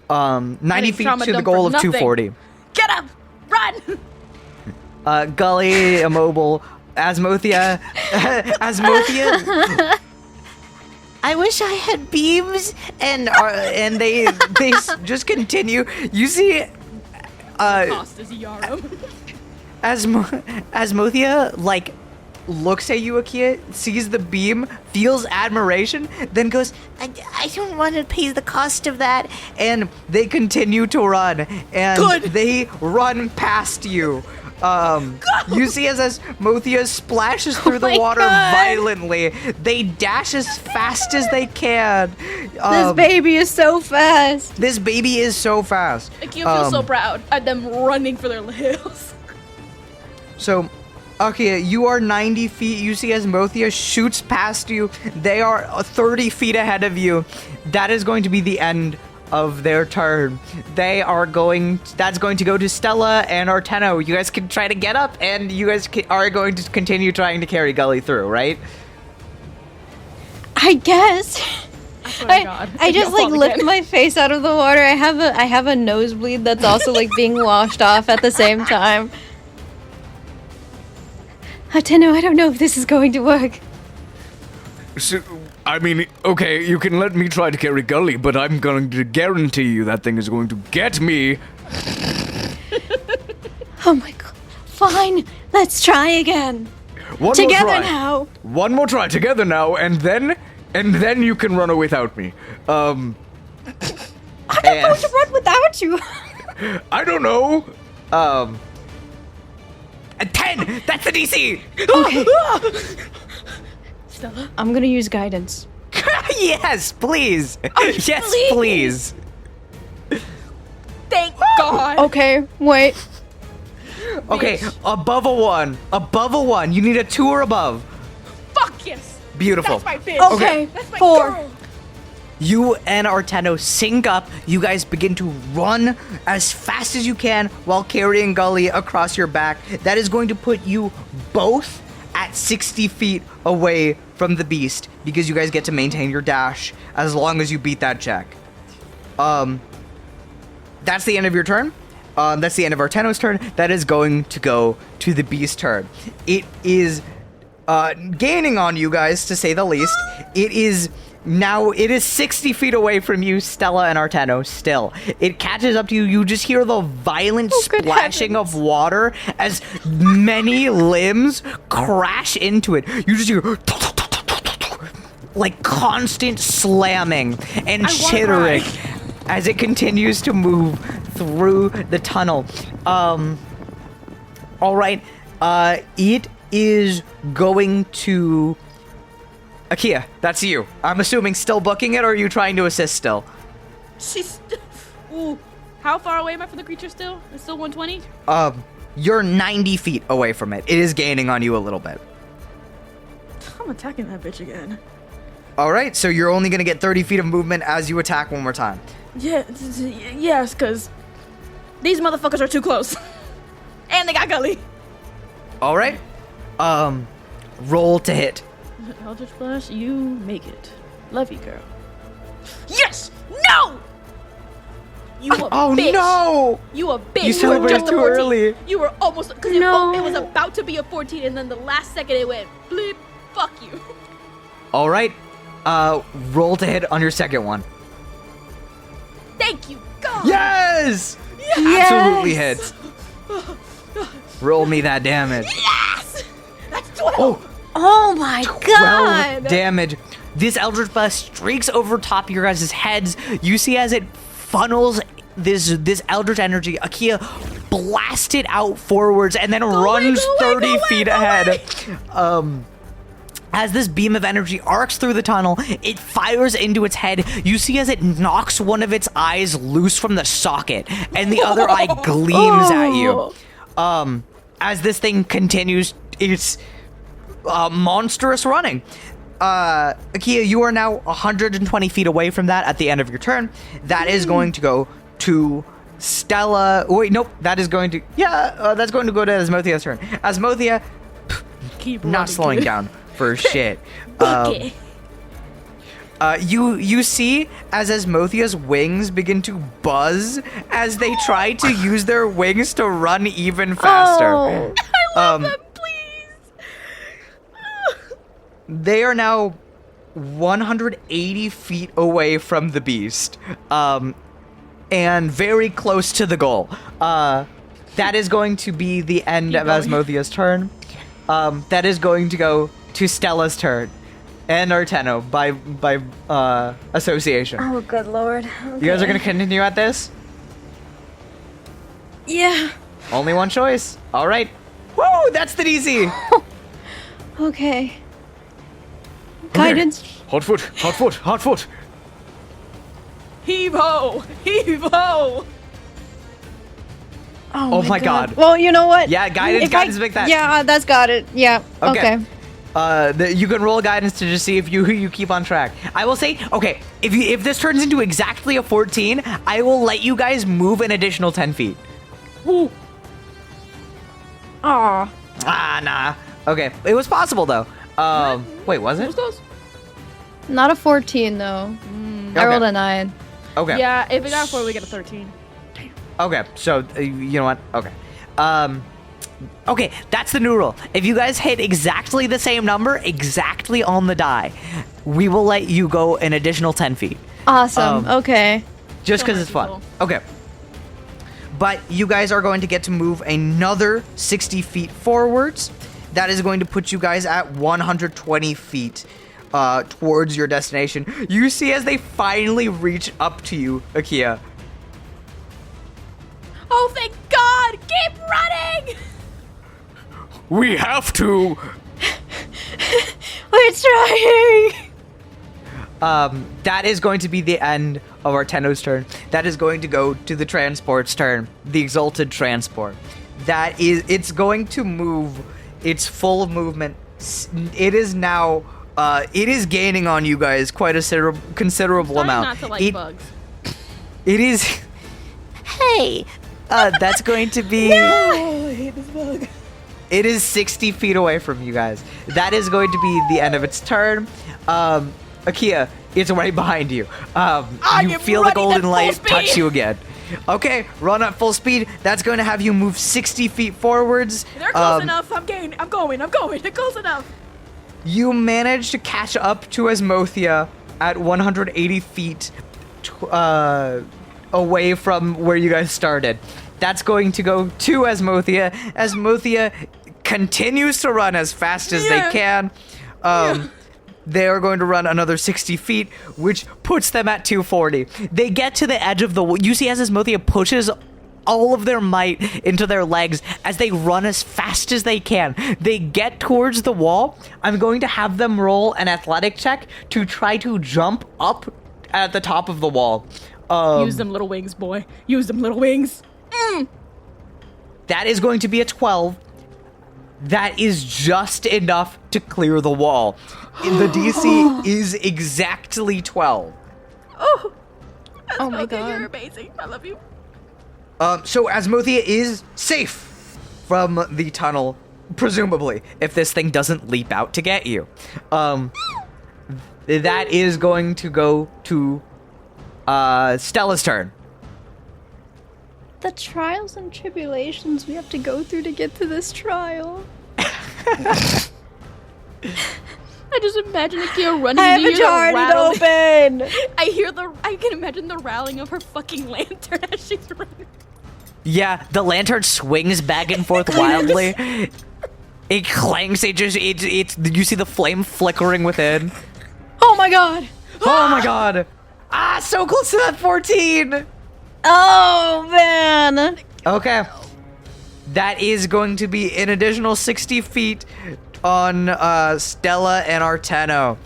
90 feet trauma to the dump goal for of nothing. 240. Get up! Run! Gully, immobile, Asmothia. Asmothia. I wish I had beams, and they just continue. You see, Cost is Yarrow. Asmothia like looks at you, Akia, sees the beam, feels admiration, then goes, I don't want to pay the cost of that, and they continue to run, and Good. they run past you. You see as Asmothia splashes through the my water God. violently. They dash as fast as they can. This baby is so fast. This baby is so fast. Akio feels so proud at them running for their lives. So, okay, you are 90 feet. You see Asmothia shoots past you. They are 30 feet ahead of you. That is going to be the end of their turn. That's going to go to Stella and Arteno. You guys can try to get up, and you guys are going to continue trying to carry Gully through, right? I guess. swear to God. I If just y'all like fall lift again. my face out of the water. I have a nosebleed that's also like being washed off at the same time. Ateno, I don't know if this is going to work. So, I mean, okay, you can let me try to carry Gully, but I'm going to guarantee you that thing is going to get me. Oh my god. Fine, let's try again. One Together more try. now. One more try together now, and then you can run without me. I'm not going to run without you. I don't know. A 10! That's the DC! Okay. Stella? I'm gonna use guidance. Yes, please! Yes, please! Thank God. Okay, wait. Okay, above a 1. Above a 1. You need a 2 or above. Fuck yes. Beautiful. That's my bitch. Okay, That's my 4. girl. you and Arteno sync up. You guys begin to run as fast as you can while carrying Gully across your back. That is going to put you both at 60 feet away from the beast, because you guys get to maintain your dash as long as you beat that check. That's the end of your turn. That's the end of Arteno's turn. That is going to go to the beast's turn. It is gaining on you guys, to say the least. It is 60 feet away from you, Stella and Arteno, still. It catches up to you. You just hear the violent splashing of water as many limbs crash into it. You just hear like constant slamming and chittering as it continues to move through the tunnel. All right. It is going to... Akia, that's you. I'm assuming still booking it, or are you trying to assist still? She's... Ooh. How far away am I from the creature still? It's still 120? You're 90 feet away from it. It is gaining on you a little bit. I'm attacking that bitch again. All right, so you're only going to get 30 feet of movement as you attack one more time. Yeah, yes, because these motherfuckers are too close. And they got Gully. All right. Roll to hit. Eldritch Blast, you make it. Love you, girl. Yes! No! You a bitch. No! You a bitch. You celebrated just a too 14. early. You were almost... Because No. it was about to be a 14, and then the last second it went, bleep, fuck you. All right. Roll to hit on your second one. Thank you, God. Yes! Absolutely hits. Roll me that damage. Yes! That's 12. Oh my 12 damage. This Eldritch Blast streaks over top of your guys' heads. You see as it funnels this Eldritch energy, Akia blasts it out forwards and then runs 30 feet ahead. As this beam of energy arcs through the tunnel, it fires into its head. You see as it knocks one of its eyes loose from the socket, and the other eye gleams at you. As this thing continues its monstrous running. Akia, you are now 120 feet away from that at the end of your turn. That is going to go to Stella. Wait, nope. That is going to... that's going to go to Asmothia's turn. Asmothia, Keep not running, slowing kid. down for shit. Okay. You see as Asmothia's wings begin to buzz as they try to use their wings to run even faster. Oh. I love them, please. They are now 180 feet away from the beast, and very close to the goal. That is going to be the end of Asmothia's turn. That is going to go to Stella's turn, and Arteno by association. Oh, good lord. Okay. You guys are going to continue at this? Yeah. Only one choice. All right. Woo! That's the DC. Okay. Guidance. Hot foot, hot foot, hot foot. Heave ho! Heave ho! Oh my god. Well, you know what? Yeah, guidance, make that. Yeah, that's got it. Yeah. Okay. You can roll guidance to just see if you keep on track. I will say, okay, if this turns into exactly a 14, I will let you guys move an additional 10 feet. Woo. Aw. Ah, nah. Okay, it was possible though. Wait, was it? Who's those? Not a 14 though. I rolled a 9. Okay. Yeah, if we got a 4, we get a 13. Okay, so you know what? Okay. Okay, that's the new rule. If you guys hit exactly the same number, exactly on the die, we will let you go an additional 10 feet. Awesome. Okay. Just So because it's fun. merciful. Okay. But you guys are going to get to move another 60 feet forwards. That is going to put you guys at 120 feet towards your destination. You see as they finally reach up to you, Akia. Oh, thank God! Keep running! We have to. We're trying. That is going to be the end of Arteno's turn. That is going to go to the transport's turn, the Exalted Transport. It's going to move its full movement. It is now It is gaining on you guys quite a considerable Trying amount. not to like it, bugs. it is. Hey! That's going to be. Oh, I hate this bug. It is 60 feet away from you guys. That is going to be the end of its turn. Akia, it's right behind you. You feel the golden light touch you again. Okay, run at full speed. That's going to have you move 60 feet forwards. They're close enough. I'm going. They're close enough. You manage to catch up to Asmothia at 180 feet away from where you guys started. That's going to go to Asmothia. Asmothia continues to run as fast as they can. They are going to run another 60 feet, which puts them at 240. They get to the edge of the... You see as Asmothia pushes all of their might into their legs as they run as fast as they can. They get towards the wall. I'm going to have them roll an athletic check to try to jump up at the top of the wall. Use them little wings, boy. Use them little wings. That is going to be a 12. That is just enough to clear the wall. The DC is exactly 12. Oh my okay, god. You're amazing. I love you. So Asmothia is safe from the tunnel, presumably, if this thing doesn't leap out to get you. That is going to go to Stella's turn. The trials and tribulations we have to go through to get to this trial. I just imagine Akia running. I haven't tried it open. I can imagine the rattling of her fucking lantern as she's running. Yeah, the lantern swings back and forth wildly. It clanks. You see the flame flickering within. Oh my god. Oh my god. So close to that 14. Oh man. Okay. That is going to be an additional 60 feet on Stella and Arteno.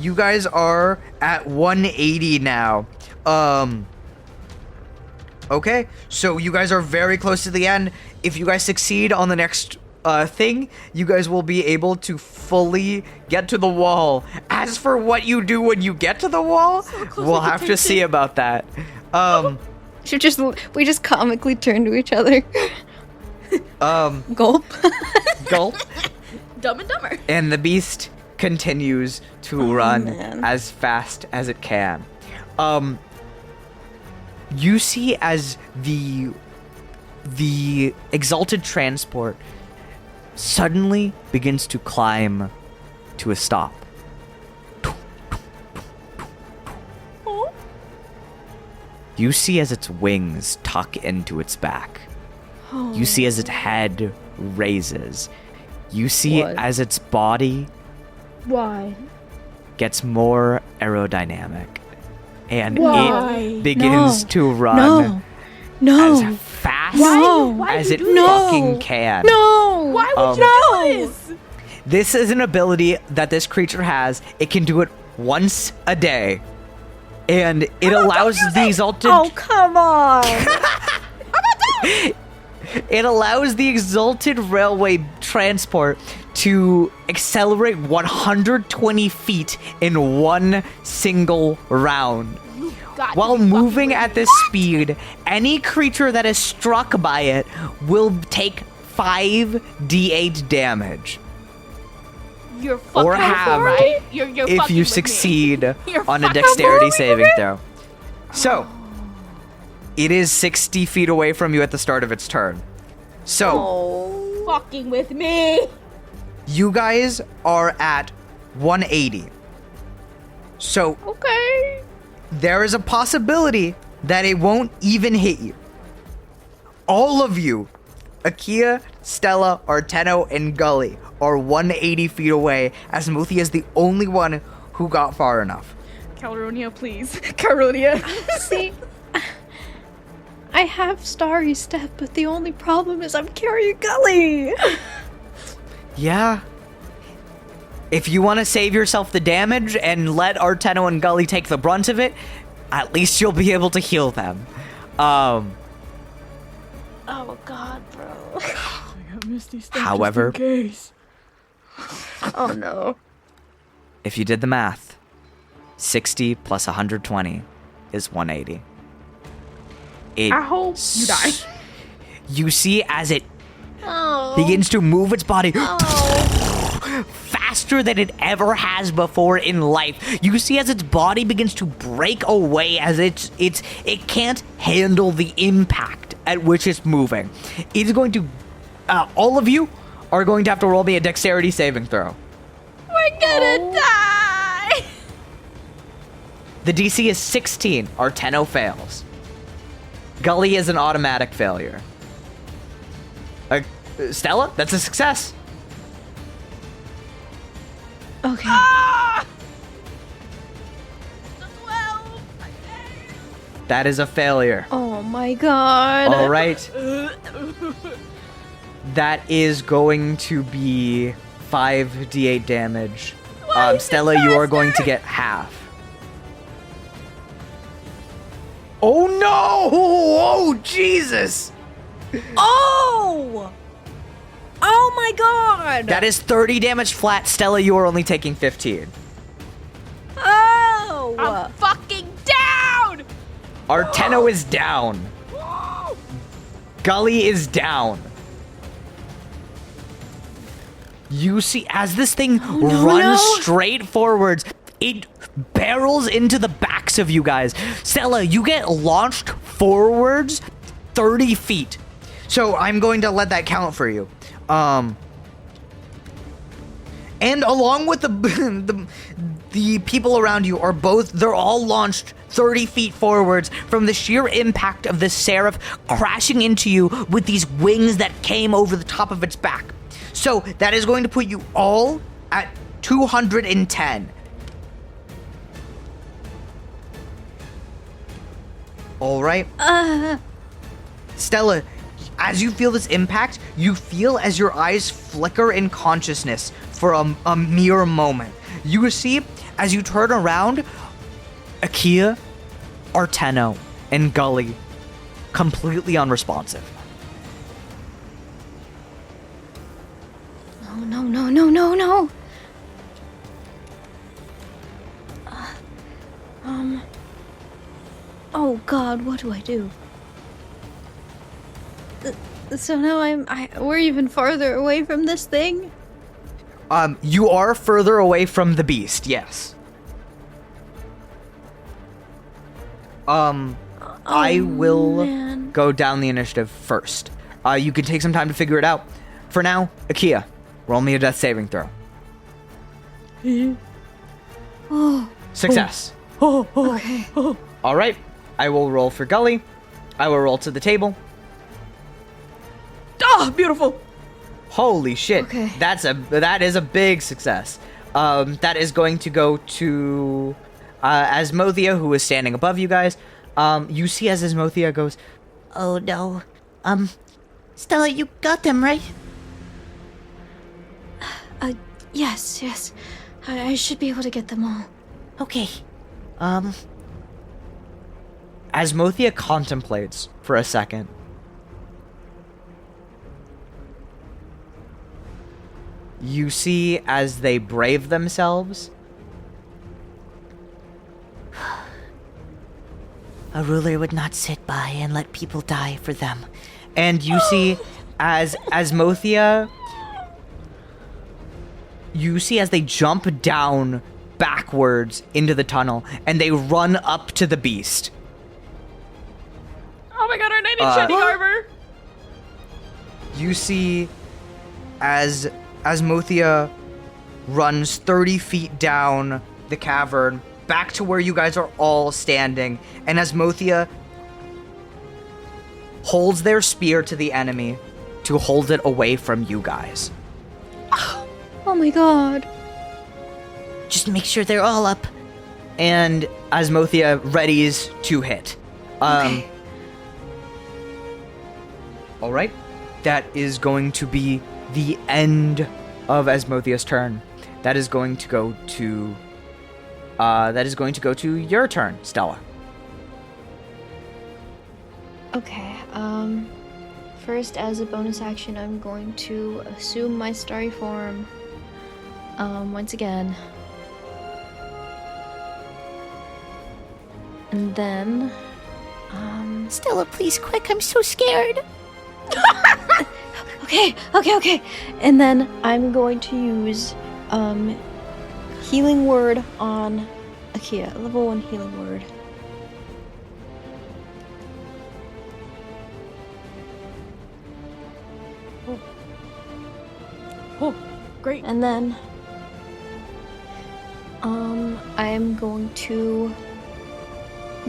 You guys are at 180 now. Okay, so you guys are very close to the end. If you guys succeed on the next thing, you guys will be able to fully get to the wall. As for what you do when you get to the wall, we'll have to see about that. We just comically turn to each other. Gulp. Gulp. Dumb and Dumber. And the beast continues to run man. as fast as it can. You see as the exalted transport suddenly begins to climb to a stop. You see as its wings tuck into its back. You see as its head raises. You see What? as its body Why? gets more aerodynamic. And Why? it begins No. to run No. as fast No. as it do fucking can. No. Why would you do this? This is an ability that this creature has. It can do it once a day. And it allows the exalted... Oh, come on. It allows the exalted railway transport to accelerate 120 feet in one single round. While moving at this speed, any creature that is struck by it will take 5d8 damage. You're fucking Or halved right? You're if fucking you with me. succeed You're on a fucking dexterity with me. saving throw. So, it is 60 feet away from you at the start of its turn. So, Fucking with me. you guys are at 180. So, Okay. there is a possibility that it won't even hit you. All of you, Akia, Stella, Arteno, and Gully, are 180 feet away, as Muthia is the only one who got far enough. Calronia, please. Calronia. See, I have Starry Step, but the only problem is I'm carrying Gully. Yeah. If you want to save yourself the damage and let Arteno and Gully take the brunt of it, at least you'll be able to heal them. Oh god, bro. Misty However- just in case. Oh no. If you did the math, 60 plus 120 is 180. I hope you die. You see as it Oh. begins to move its body Oh. faster than it ever has before in life. You see as its body begins to break away as it can't handle the impact at which it's moving. It's going to all of you are going to have to roll me a dexterity saving throw. We're gonna die. The DC is 16. Arteno fails. Gully is an automatic failure. Stella, that's a success. Okay. Ah! 12. That is a failure. Oh my god. All right. That is going to be 5d8 damage. Stella, you are going to get half. Oh no! Oh Jesus! Oh! Oh my god! That is 30 damage flat. Stella, you are only taking 15. Oh! I'm fucking down! Arteno is down. Gully is down. You see, as this thing runs straight forwards, it barrels into the backs of you guys. Stella, you get launched forwards 30 feet. So I'm going to let that count for you. And along with the people around you they're all launched 30 feet forwards from the sheer impact of the Seraph crashing into you with these wings that came over the top of its back. So that is going to put you all at 210. All right. Stella, as you feel this impact, you feel as your eyes flicker in consciousness for a mere moment. You see, as you turn around, Akia, Arteno, and Gully completely unresponsive. No. Oh god, what do I do? So now we're even farther away from this thing? You are further away from the beast, yes. I will man. go down the initiative first. You can take some time to figure it out. For now, Akia, roll me a death saving throw. Success. Okay. All right, I will roll for Gully. I will roll to the table. Oh, beautiful. Holy shit. Okay. That is a big success. That is going to go to Asmothea, who is standing above you guys. You see as Asmothea goes, Oh no. Stella, you got them, right? Yes. I should be able to get them all. Okay. Asmothea contemplates for a second. You see as they brave themselves. A ruler would not sit by and let people die for them. And you see as Asmothea, you see as they jump down backwards into the tunnel and they run up to the beast. Oh my god, our knight in shining armor. You see as Asmothea runs 30 feet down the cavern back to where you guys are all standing, and Asmothea holds their spear to the enemy to hold it away from you guys. Oh my god. Just make sure they're all up. And Asmothea readies to hit. Okay. All right. That is going to be the end of Asmothea's turn. That is going to go to your turn, Stella. Okay, first as a bonus action, I'm going to assume my starry form, once again. And then, Stella, please, quick, I'm so scared. okay. And then I'm going to use, healing word on Akia. Level 1 healing word. Oh, great. And then, I am going to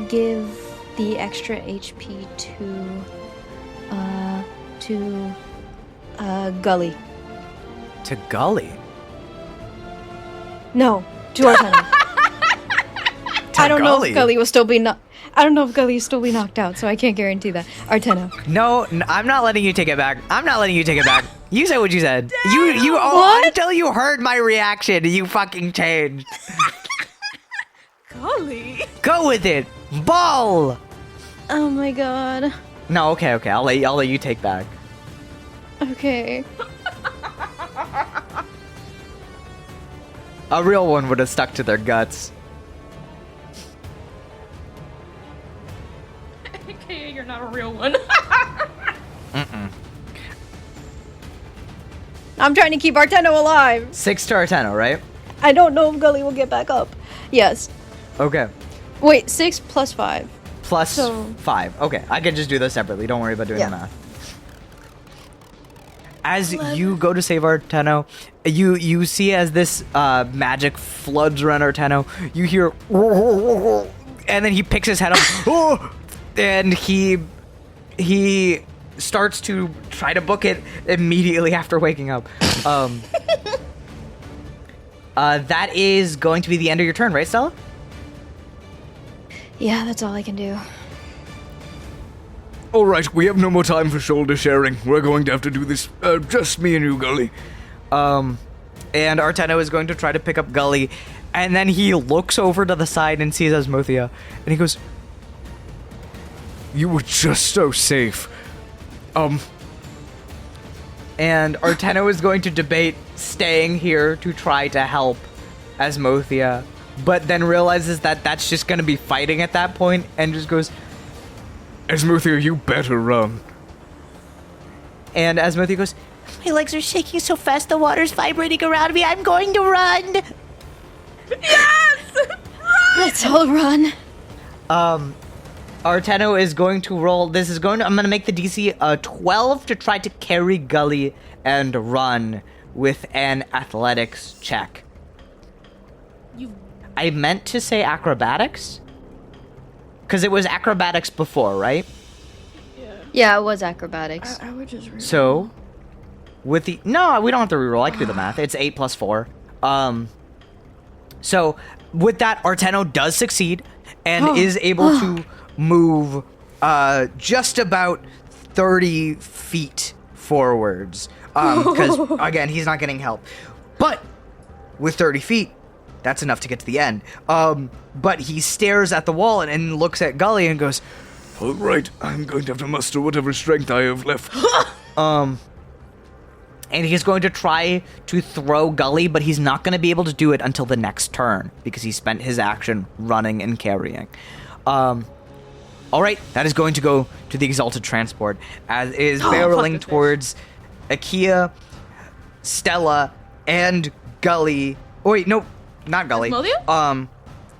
give the extra HP to Gully. To Gully. No, to Artena. I don't know Gully? if Gully will still be I don't know if Gully will still be knocked out, so I can't guarantee that. Artena. No, I'm not letting you take it back. You said what you said. What? Until you heard my reaction, you fucking changed. Golly. Go with it. Ball. Oh my god. No, okay. I'll let you take back. Okay. A real one would have stuck to their guts. AKA, you're not a real one. I'm trying to keep Arteno alive. 6 to Arteno, right? I don't know if Gully will get back up. Yes. Okay. Wait, 6 plus 5. Plus So- 5. Okay, I can just do this separately. Don't worry about doing the math. As you go to save Arteno, you see as this magic floods around Arteno, you hear, and then he picks his head up, and he starts to try to book it immediately after waking up. That is going to be the end of your turn, right, Stella? Yeah, that's all I can do. All right, we have no more time for shoulder sharing. We're going to have to do this, just me and you, Gully. And Arteno is going to try to pick up Gully, and then he looks over to the side and sees Asmothea, and he goes, You were just so safe. and Arteno is going to debate staying here to try to help Asmothea, but then realizes that that's just going to be fighting at that point, and just goes, Asmothea, you better run. and Asmothea goes, My legs are shaking so fast, the water's vibrating around me. I'm going to run. Let's all run. Arteno is going to roll. I'm going to make the DC a 12 to try to carry Gully and run with an athletics check. I meant to say acrobatics? Because it was acrobatics before, right? Yeah, it was acrobatics. I would just reroll. So, with the... No, we don't have to reroll. I can do the math. It's 8 plus 4. So, with that, Arteno does succeed and is able to move just about 30 feet forwards. Because, again, he's not getting help. But, with 30 feet, that's enough to get to the end. But he stares at the wall and looks at Gully and goes, All right, I'm going to have to muster whatever strength I have left. and he's going to try to throw Gully, but he's not going to be able to do it until the next turn because he spent his action running and carrying. All right, that is going to go to the Exalted Transport, as it is barreling towards Akia, Stella, and Gully. Oh, wait, no, not Gully. Asmothea?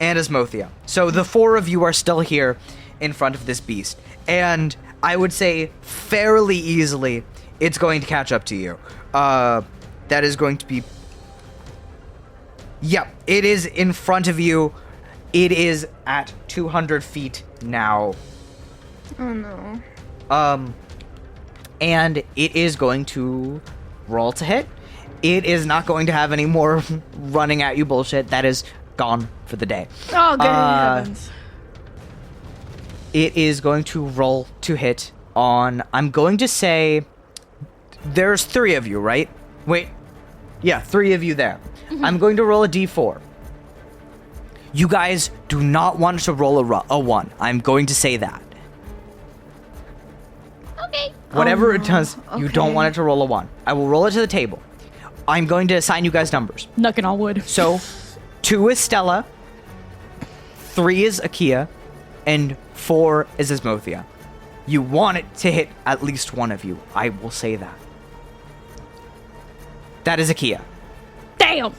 And Asmothea. So the 4 of you are still here in front of this beast, and I would say fairly easily it's going to catch up to you. That is going to be... Yep, it is in front of you. It is at 200 feet now. Oh no. And it is going to roll to hit. It is not going to have any more running at you bullshit. That is gone for the day. Oh, good heavens. It is going to roll to hit on... I'm going to say... There's 3 of you, right? Wait. Yeah, 3 of you there. Mm-hmm. I'm going to roll a d4. You guys do not want to roll a 1. I'm going to say that. Okay. Whatever it does, you don't okay. want it to roll a 1. I will roll it to the table. I'm going to assign you guys numbers. Knocking on wood. So, 2 is Stella, 3 is Akia, and 4 is Asmothia. You want it to hit at least one of you. I will say that. That is Akia. Damn!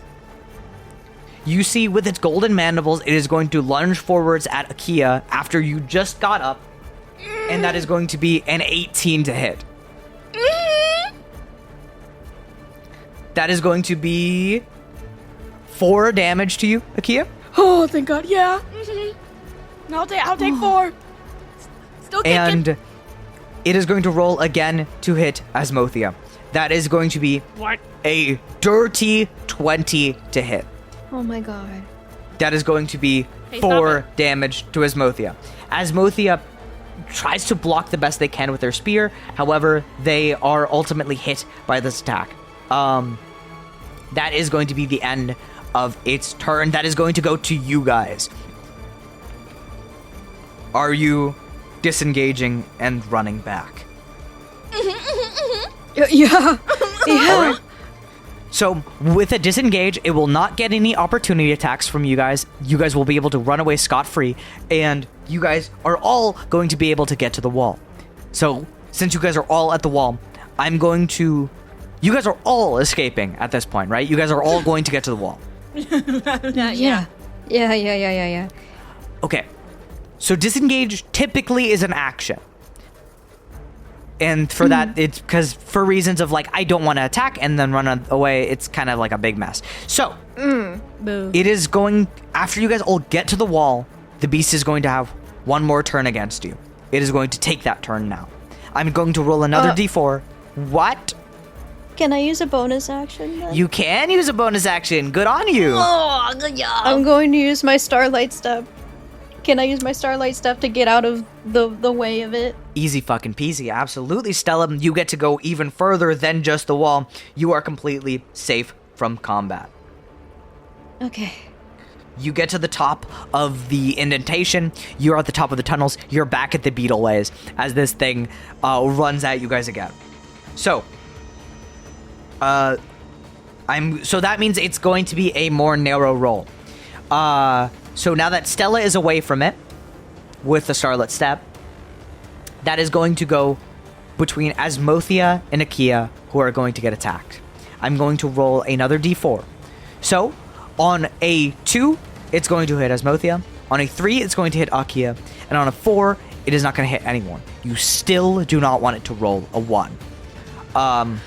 You see, with its golden mandibles, it is going to lunge forwards at Akia after you just got up, and that is going to be an 18 to hit. That is going to be 4 damage to you, Akia. Oh, thank God, yeah. I'll take 4. Still kicking. And it is going to roll again to hit Asmothia. That is going to be What? a dirty 20 to hit. Oh my god. That is going to be Hey, 4 stop damage to Asmothia. Asmothia tries to block the best they can with their spear. However, they are ultimately hit by this attack. That is going to be the end of its turn. That is going to go to you guys. Are you disengaging and running back? Yeah. Yeah. So, with a disengage, it will not get any opportunity attacks from you guys. You guys will be able to run away scot-free, and you guys are all going to be able to get to the wall. So, since you guys are all at the wall, I'm going to... You guys are all escaping at this point, right? You guys are all going to get to the wall. Yeah. Yeah. Okay. So, disengage typically is an action. And for that, it's because for reasons of like, I don't want to attack and then run away, it's kind of like a big mess. So, Boo. it is going, after you guys all get to the wall, the beast is going to have one more turn against you. It is going to take that turn now. I'm going to roll another d4. What? Can I use a bonus action then? You can use a bonus action. Good on you. Oh, good job. I'm going to use my Starlight Step. Can I use my Starlight Step to get out of the way of it? Easy fucking peasy. Absolutely, Stella. You get to go even further than just the wall. You are completely safe from combat. Okay. You get to the top of the indentation. You're at the top of the tunnels. You're back at the beetle ways as this thing runs at you guys again. So, so that means it's going to be a more narrow roll. So now that Stella is away from it with the Starlit Step, that is going to go between Asmothia and Akia, who are going to get attacked. I'm going to roll another d4. So, on a 2, it's going to hit Asmothia. On a 3, it's going to hit Akia. And on a 4, it is not going to hit anyone. You still do not want it to roll a 1.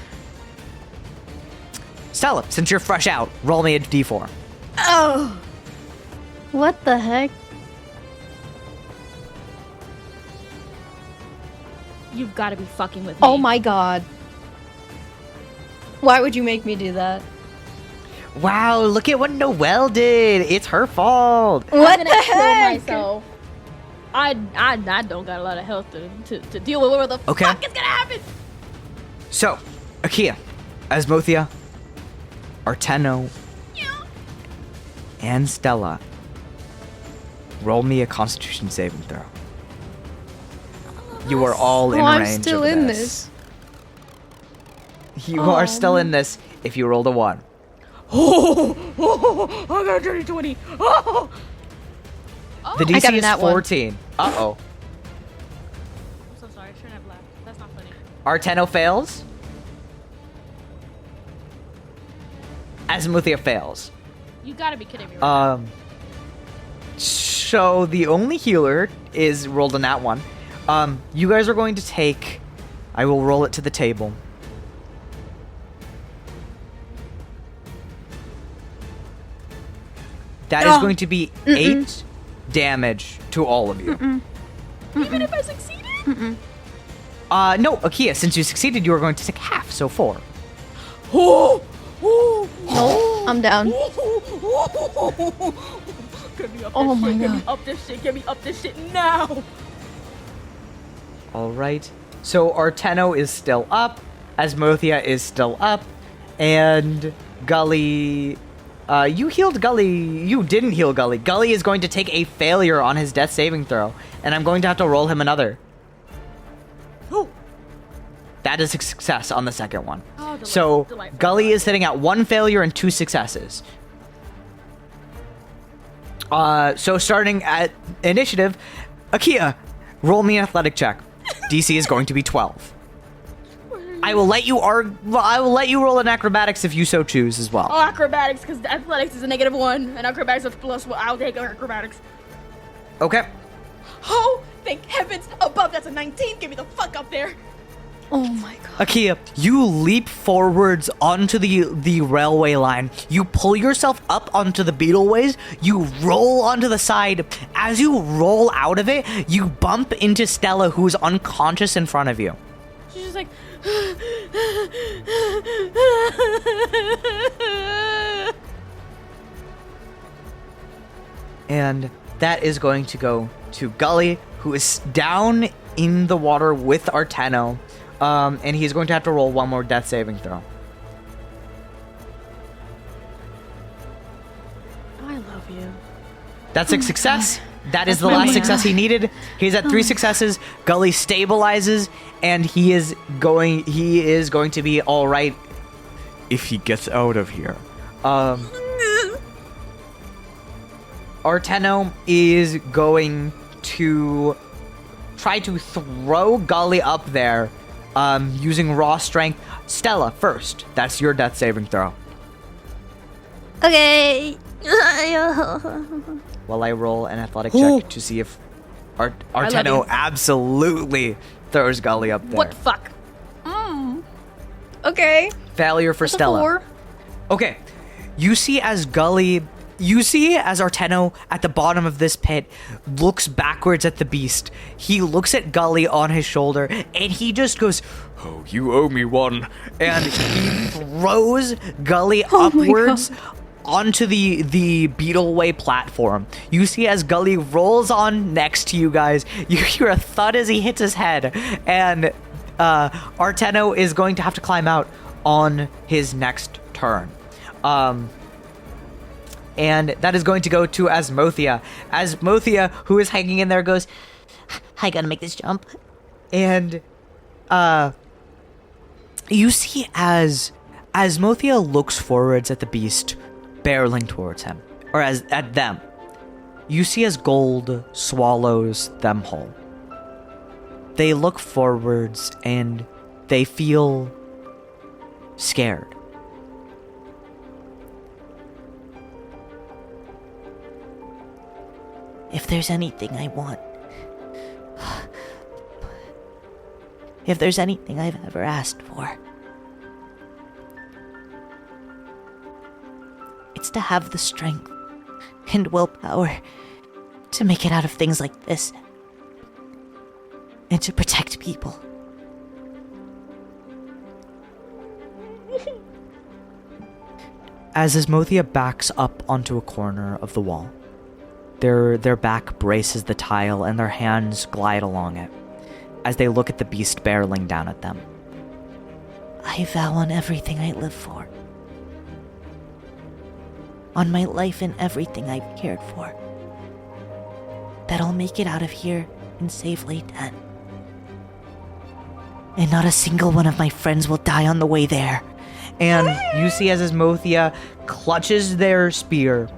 Stella, since you're fresh out, roll me a d4. Oh. What the heck? You've got to be fucking with me. Oh my god. Why would you make me do that? Wow, look at what Noelle did. It's her fault. What I'm the gonna kill heck? myself. I don't got a lot of health to deal with what the Okay. fuck is gonna happen. So, Akia, Asmothia, Arteno, and Stella, roll me a Constitution saving throw. You are all in Oh, I'm range still of in this. You are still in this if you rolled a 1. I got a dirty 20. Oh. The I got DC a is nat 1. 14. Uh-oh. I'm so sorry. I shouldn't have laughed. That's not funny. Arteno fails. Asmothia fails. You gotta be kidding me right So the only healer is rolled a nat 1. You guys are going to take... I will roll it to the table. That is going to be 8 damage to all of you. now. Even if I succeeded? No, Akia, since you succeeded, you are going to take half, so 4. Oh. Nope, I'm down. Get me up Oh this my shit. Get God. me up this shit. Get me up this shit now. All right. So Arteno is still up, Asmothia is still up, and Gully... you healed Gully. You didn't heal Gully. Gully is going to take a failure on his death saving throw, and I'm going to have to roll him another. Oh. That is a success on the second one. Oh, delightful, So delightful, Gully delightful. is sitting at 1 failure and 2 successes. So starting at initiative, Akia, roll me an athletic check. DC is going to be 12. I will let you roll an acrobatics if you so choose as well. Oh, acrobatics, because athletics is a -1, and acrobatics is +1. I'll take acrobatics. Okay. Oh, thank heavens above, that's a 19. Get me the fuck up there. Oh my god. Akia, you leap forwards onto the railway line. You pull yourself up onto the beetleways. You roll onto the side. As you roll out of it, you bump into Stella, who's unconscious in front of you. She's just like... And that is going to go to Gully, who is down in the water with Arteno. And he's going to have to roll one more death saving throw. I love you. That's a success. That is the my last man. success he needed. He's at 3 successes. Gully stabilizes, and he is going to be all right if he gets out of here. Arteno is going to try to throw Gully up there using raw strength. Stella, first. That's your death saving throw. Okay. While I roll an athletic check to see if Arteno absolutely throws Gully up there. What the fuck? Okay. Failure for That's a Stella. 4. Okay. You see as Arteno at the bottom of this pit looks backwards at the beast. He looks at Gully on his shoulder and he just goes, "Oh, you owe me one." And he throws Gully upwards onto the Beetleway platform. You see as Gully rolls on next to you guys, you hear a thud as he hits his head, and Arteno is going to have to climb out on his next turn. And that is going to go to Asmothea. Asmothea, who is hanging in there, goes, I gotta make this jump. and you see as Asmothea looks forwards at the beast barreling towards him, or at them. You see as gold swallows them whole. They look forwards and they feel scared. If there's anything I want, if there's anything I've ever asked for, it's to have the strength and willpower to make it out of things like this and to protect people. As Asmothea backs up onto a corner of the wall, their back braces the tile and their hands glide along it as they look at the beast barreling down at them. I vow on everything I live for, on my life and everything I've cared for, that I'll make it out of here and safely dead. And not a single one of my friends will die on the way there. And you see as Asmothea clutches their spear,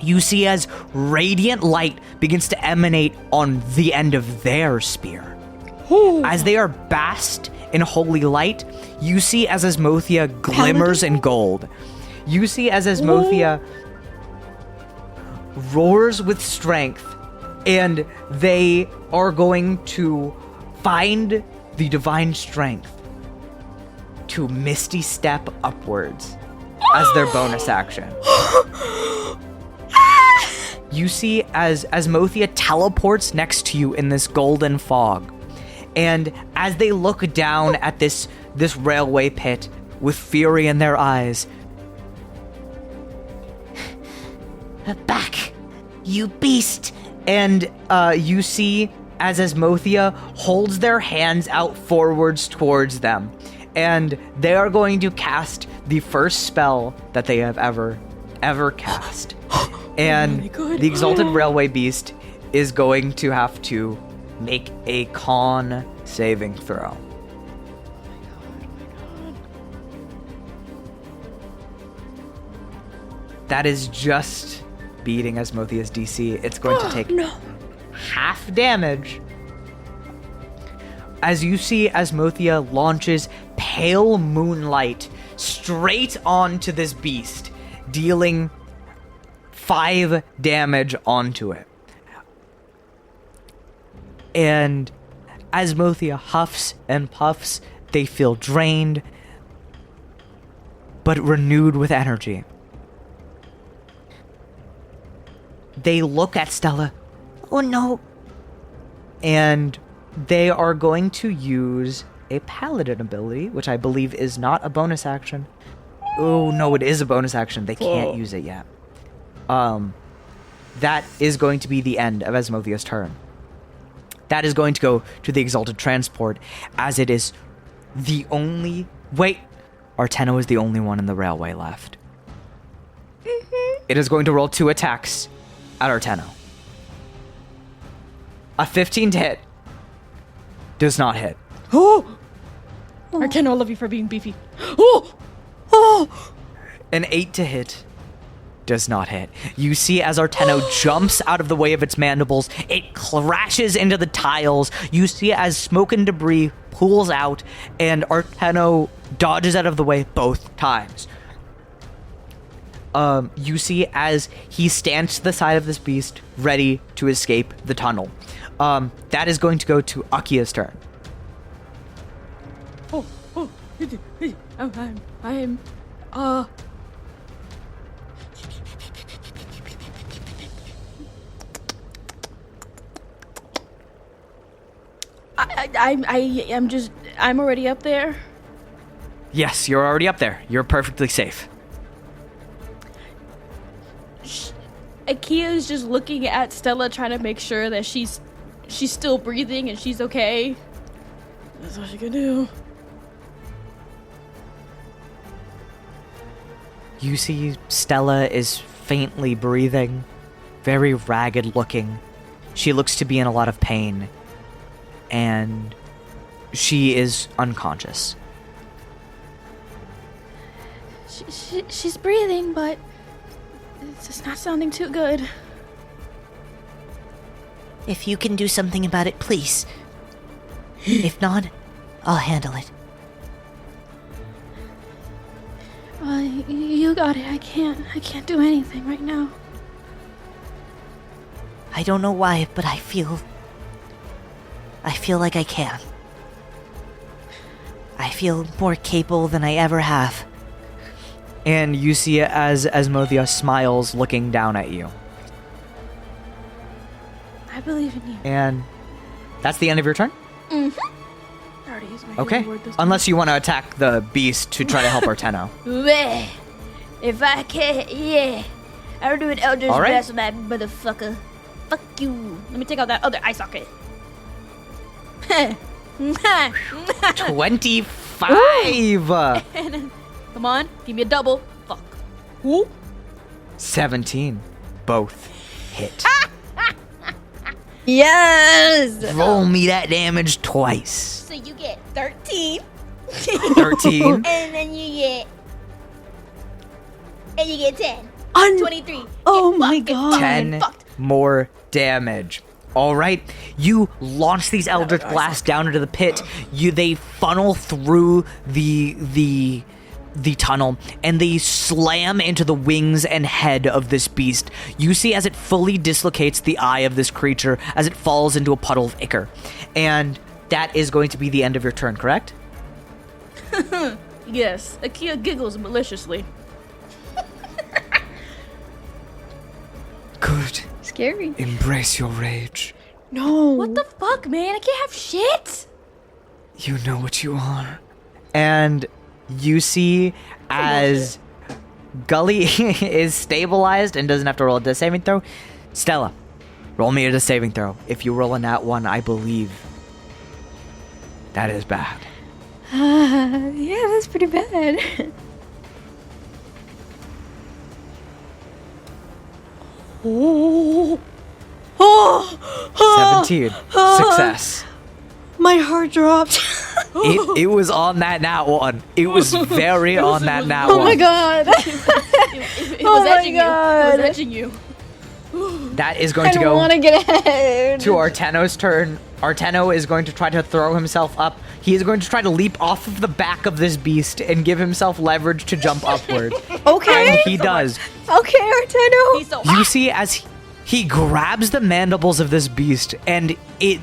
you see as radiant light begins to emanate on the end of their spear. As they are basked in holy light, you see as Asmothea glimmers in gold. You see as Asmothea roars with strength, and they are going to find the divine strength to Misty Step upwards as their bonus action. You see as Asmothea teleports next to you in this golden fog. And as they look down at this railway pit with fury in their eyes, Back, you beast! and you see as Asmothea holds their hands out forwards towards them. And they are going to cast the first spell that they have ever cast. And the Exalted Railway Beast is going to have to make a con saving throw. That is just beating Asmothea's DC. It's going to take half damage as you see Asmothea launches pale moonlight straight onto this beast, dealing 5 damage onto it. And Asmothea huffs and puffs. They feel drained, but renewed with energy. They look at Stella. Oh no. And they are going to use a paladin ability, which I believe is not a bonus action. Oh no, it is a bonus action. They can't use it yet. That is going to be the end of Asmothea's turn. That is going to go to the Exalted Transport, as it is the only... Wait! Arteno is the only one in the railway left. It is going to roll 2 attacks at Arteno. A 15 to hit does not hit. Oh! Arteno, I love you for being beefy. Oh! Oh! An 8 to hit does not hit. You see as Arteno jumps out of the way of its mandibles, it crashes into the tiles. You see as smoke and debris pools out, and Arteno dodges out of the way both times. You see as he stands to the side of this beast, ready to escape the tunnel. That is going to go to Akia's turn. I'm already up there. Yes, you're already up there. You're perfectly safe. Akia is just looking at Stella, trying to make sure that she's still breathing and she's okay. That's all she can do. You see Stella is faintly breathing, very ragged looking. She looks to be in a lot of pain, and she is unconscious. She's breathing, but it's just not sounding too good. If you can do something about it, please. If not, I'll handle it. You got it. I can't do anything right now. I don't know why, but I feel like I can. I feel more capable than I ever have. And you see it as Asmothea smiles, looking down at you. I believe in you. And that's the end of your turn? Mm-hmm. I already used my Okay, healing word this unless you want to attack the beast to try to help Arteno. Bleh. If I can, yeah. I'll do an Eldritch All right. Blast on that motherfucker. Fuck you. Let me take out that other eye socket. 25! Come on, give me a double. Fuck. Ooh. 17. Both hit. Yes! Roll me that damage twice. So you get 13, 13. and then you get 10. 23. Oh Get my fucked, get God. fucked, 10 get fucked. more damage. All right, you launch these Eldritch Blasts down into the pit. They funnel through the tunnel, and they slam into the wings and head of this beast. You see as it fully dislocates the eye of this creature as it falls into a puddle of ichor. And that is going to be the end of your turn, correct? Yes, Akia giggles maliciously. Good. Scary. Embrace your rage. No. What the fuck, man? I can't have shit. You know what you are. And you see as Gully is stabilized and doesn't have to roll a death saving throw. Stella, roll me a death saving throw. If you roll a nat 1, I believe that is bad. Yeah, that's pretty bad. Oh. Oh. 17. Success. My heart dropped. It was on that nat 1. It was very on that nat 1. Oh my god. It was Oh my edging you. It God. was edging you. That is going I to don't go want to get ahead. to Arteno's turn. Arteno is going to try to throw himself up. He is going to try to leap off of the back of this beast and give himself leverage to jump upward. Okay. And he does. Okay, Arteno. He's so You see as he grabs the mandibles of this beast and the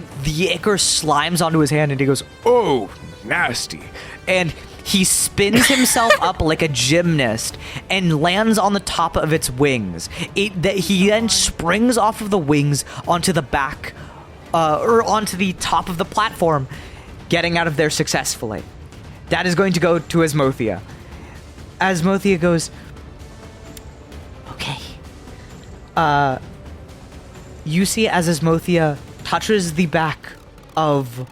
ichor slimes onto his hand and he goes, Oh, nasty. and he spins himself up like a gymnast and lands on the top of its wings. He then springs off of the wings onto the back, or onto the top of the platform, getting out of there successfully. That is going to go to Asmothea. Asmothea goes, Okay. you see as Asmothea touches the back of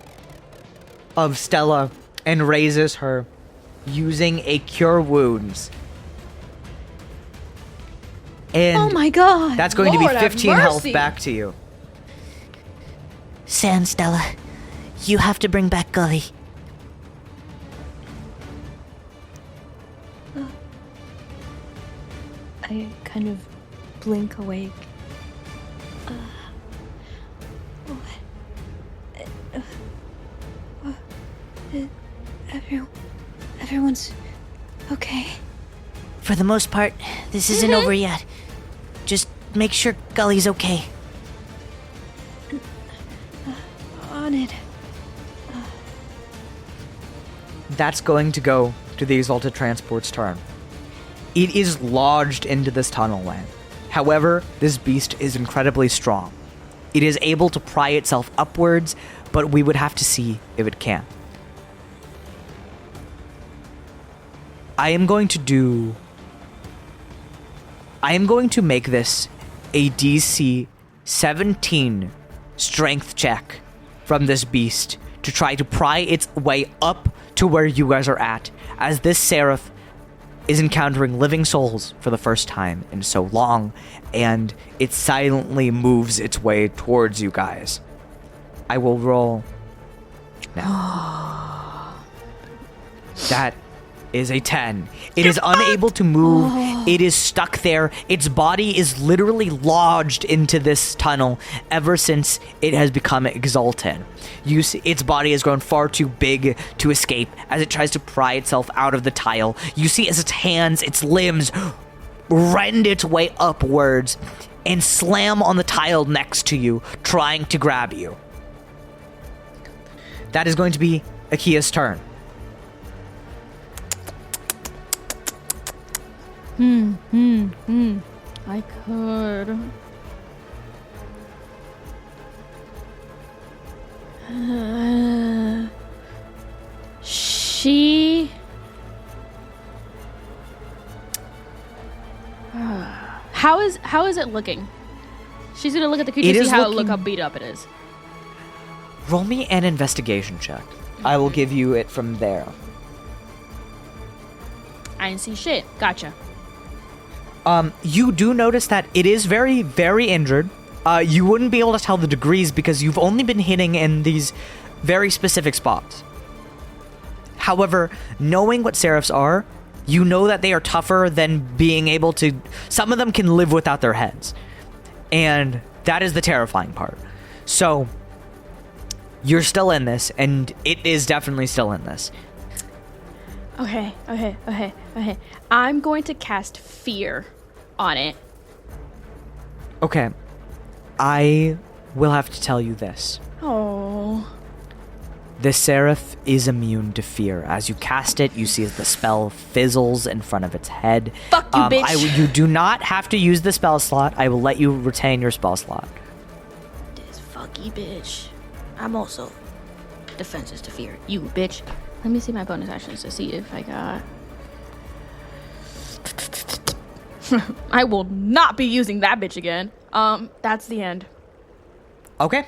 Stella and raises her using a Cure Wounds. And Oh my god. that's going Lord to have be 15 health mercy. back to you. Sand Stella, you have to bring back Gully. I kind of blink awake. Everyone's okay. For the most part, this isn't over yet. Just make sure Gully's okay. On it. That's going to go to the Exalted Transport's turn. It is lodged into this tunnel land. However, this beast is incredibly strong. It is able to pry itself upwards, but we would have to see if it can. I am going to make this a DC 17 strength check from this beast to try to pry its way up to where you guys are at, as this Seraph is encountering living souls for the first time in so long, and it silently moves its way towards you guys. I will roll now. That is a 10. It is unable to move. It is stuck there. Its body is literally lodged into this tunnel ever since it has become exalted. You see, its body has grown far too big to escape as it tries to pry itself out of the tile. You see as its hands, its limbs rend its way upwards and slam on the tile next to you, trying to grab you. That is going to be Akia's turn. I could. She. How is it looking? She's gonna look at the creature It to is see how looking- beat up it is. Roll me an investigation check. I will give you it from there. I didn't see shit. Gotcha. You do notice that it is very, very injured. You wouldn't be able to tell the degrees because you've only been hitting in these very specific spots. However, knowing what Seraphs are, you know that they are tougher than being able to... Some of them can live without their heads. And that is the terrifying part. So, you're still in this, and it is definitely still in this. Okay. I'm going to cast fear on it. Okay. I will have to tell you this. Oh. The Seraph is immune to fear. As you cast it, you see as the spell fizzles in front of its head. Fuck you, bitch. You do not have to use the spell slot. I will let you retain your spell slot. This fucky bitch. I'm also defenses to fear. You bitch. Let me see my bonus actions to see if I got... I will not be using that bitch again. That's the end. Okay.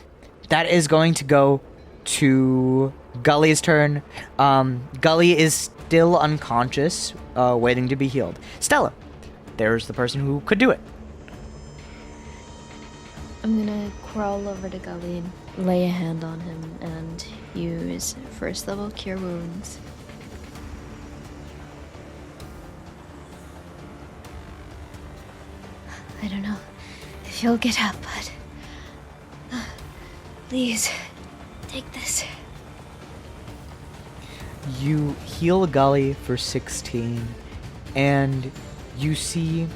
That is going to go to Gully's turn. Gully is still unconscious, waiting to be healed. Stella, there's the person who could do it. I'm gonna crawl over to Gully and lay a hand on him and use first level Cure Wounds. I don't know if if you'll get up, but please take this. You heal Gully for 16, and you see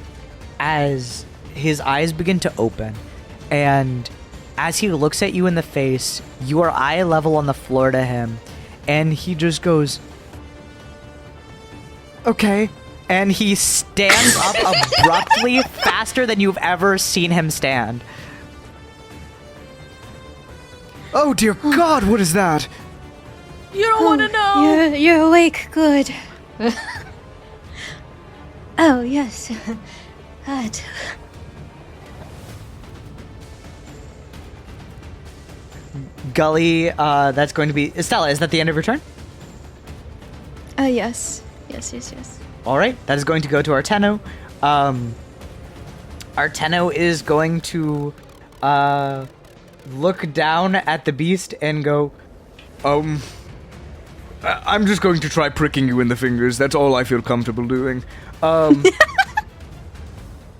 as his eyes begin to open, and as he looks at you in the face, you are eye level on the floor to him, and he just goes, okay. And he stands up abruptly, faster than you've ever seen him stand. Oh dear God, what is that? You don't want to know. You're awake. Good. Oh yes. Gully, that's going to be... Estella, is that the end of your turn? Yes. All right, that is going to go to Arteno. Arteno is going to look down at the beast and go, I'm just going to try pricking you in the fingers. That's all I feel comfortable doing.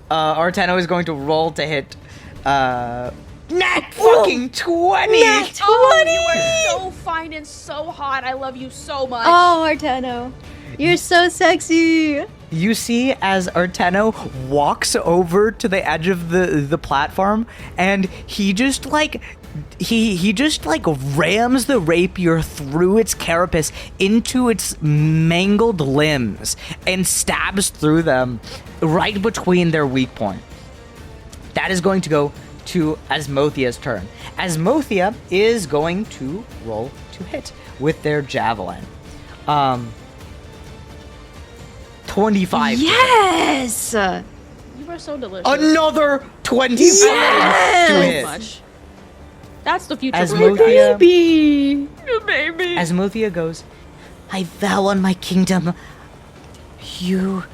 Arteno is going to roll to hit. Nat fucking 20! Nat 20! Oh, you are so fine and so hot. I love you so much. Oh, Arteno, you're so sexy. You see as Arteno walks over to the edge of the platform, and he just he just rams the rapier through its carapace into its mangled limbs and stabs through them right between their weak point. That is going to go to Asmothia's turn. Asmothia is going to roll to hit with their javelin. 25. Yes. You are so delicious. Another 25 Yes! to so hit. much. That's the future. Asmothia, baby. Baby. Asmothia goes, I vow on my kingdom, you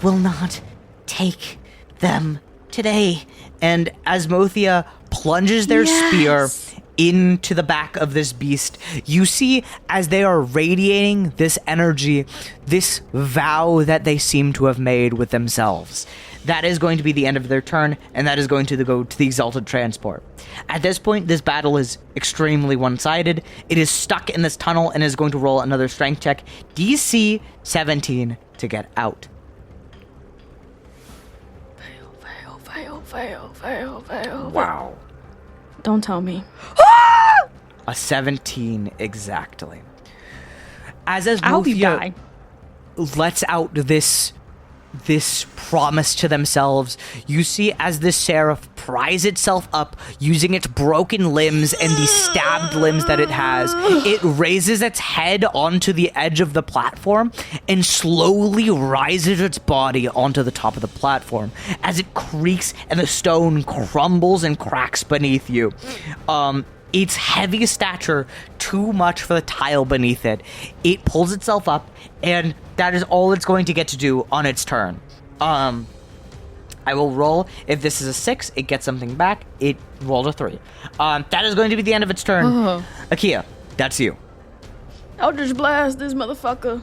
will not take them today. and Asmothia plunges their spear into the back of this beast. You see, as they are radiating this energy, this vow that they seem to have made with themselves. That is going to be the end of their turn, and that is going to go to the Exalted Transport. At this point, this battle is extremely one-sided. It is stuck in this tunnel and is going to roll another strength check, DC 17, to get out. Fail. Wow. Don't tell me. A 17 exactly. As I hope you die. Asmothia lets out this promise to themselves, you see as the Seraph pries itself up using its broken limbs and the stabbed limbs that it has. It raises its head onto the edge of the platform and slowly rises its body onto the top of the platform as it creaks and the stone crumbles and cracks beneath you. Its heavy stature, too much for the tile beneath it. It pulls itself up, and that is all it's going to get to do on its turn. I will roll. If this is a 6, it gets something back. It rolled a 3. That is going to be the end of its turn. Akia, that's you. Eldritch Blast this motherfucker.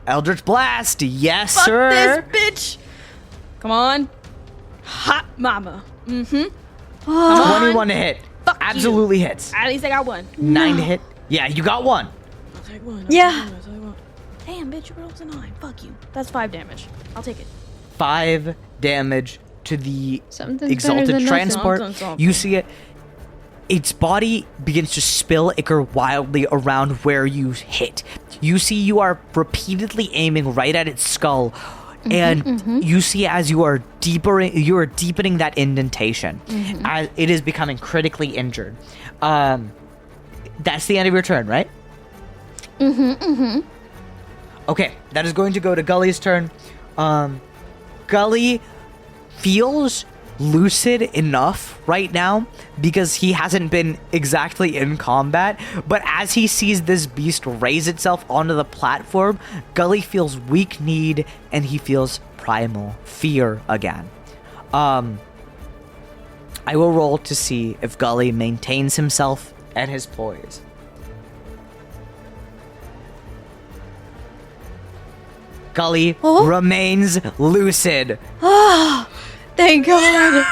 Eldritch Blast, yes, Fuck sir. this bitch. Come on. Hot mama. 21 to hit. Fuck Absolutely hits. At least I got one. 9 to hit. Yeah, you got one. I'll take one. Yeah. I'll take one. Damn, bitch, you rolled a 9. Fuck you. That's 5 damage. I'll take it. 5 damage to the Something's better Exalted than Transport. nothing. You see it. Its body begins to spill ichor wildly around where you hit. You see you are repeatedly aiming right at its skull. And you see as you are deepening that indentation. As it is becoming critically injured. That's the end of your turn, right? Okay, that is going to go to Gully's turn. Gully feels lucid enough right now because he hasn't been exactly in combat, but as he sees this beast raise itself onto the platform, Gully feels weak-kneed and he feels primal fear again. I will roll to see if Gully maintains himself and his poise. Gully remains lucid. Thank God.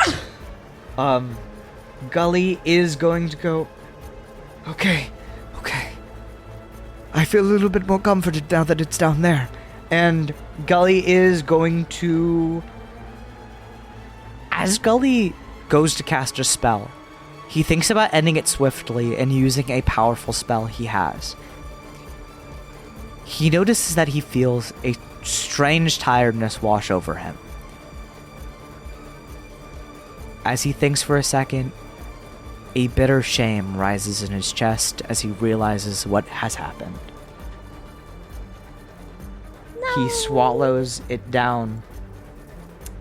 Gully is going to go, okay. I feel a little bit more comforted now that it's down there. And Gully is going to... As Gully goes to cast a spell, he thinks about ending it swiftly and using a powerful spell he has. He notices that he feels a strange tiredness wash over him. As he thinks for a second, a bitter shame rises in his chest as he realizes what has happened. He swallows it down,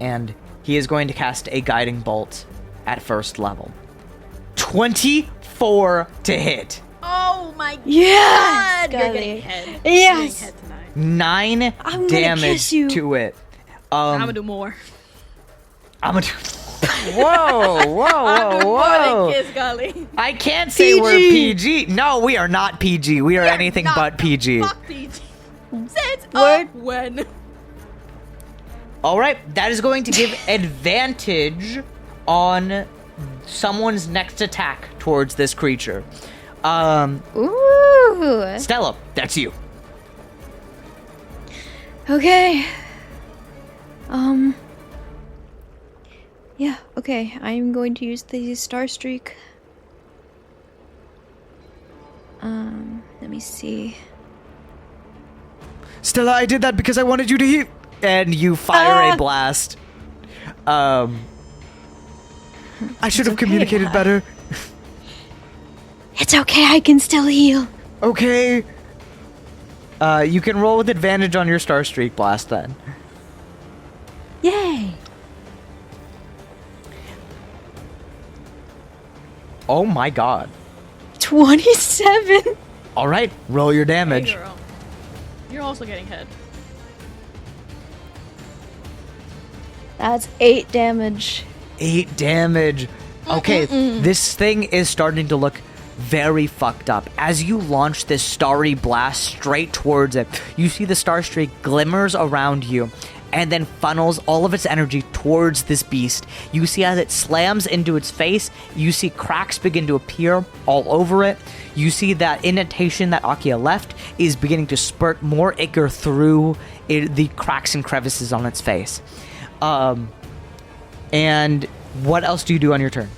and he is going to cast a guiding bolt at first level. 24 to hit. Oh my Yes, god! You're Gully. getting head. Yes. You're getting head tonight. 9 I'm gonna damage kiss you. to it. I'm gonna do more. I'm gonna do... Whoa, whoa, I'm whoa, gonna whoa. kiss Gully. I can't say we're PG. No, we are not PG. We are We are anything not. but PG. Fuck PG. Since Word. when? All right, that is going to give advantage on someone's next attack towards this creature. Ooh. Stella, that's you. Okay. Yeah, okay. I'm going to use the Star Streak. Let me see. Stella, I did that because I wanted you to heal. And you fire a blast. I should have okay, communicated better. It's okay, I can still heal. Okay. You can roll with advantage on your Star Streak blast then. Yay. Oh my god. 27. All right, roll your Hey, damage. girl. You're also getting head. That's 8 damage. 8 damage. Okay, this thing is starting to look very fucked up. As you launch this starry blast straight towards it, you see the Star Streak glimmers around you and then funnels all of its energy towards this beast. You see as it slams into its face, you see cracks begin to appear all over it. You see that indentation that Akia left is beginning to spurt more ichor through the cracks and crevices on its face. And what else do you do on your turn?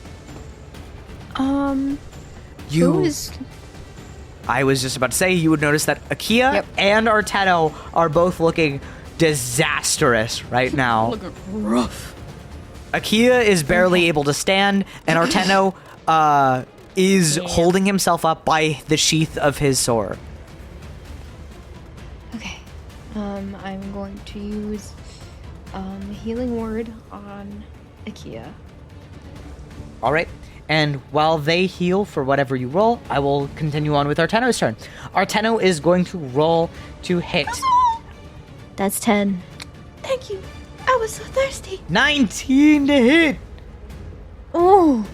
Who is... I was just about to say, you would notice that Akia Yep. and Arteno are both looking disastrous right now. Looking rough. Akia is barely able to stand, and Arteno is holding himself up by the sheath of his sword. Okay. I'm going to use Healing Word on Akia. All right. And while they heal for whatever you roll, I will continue on with Arteno's turn. Arteno is going to roll to hit. That's 10. Thank you. I was so thirsty. 19 to hit. Oh.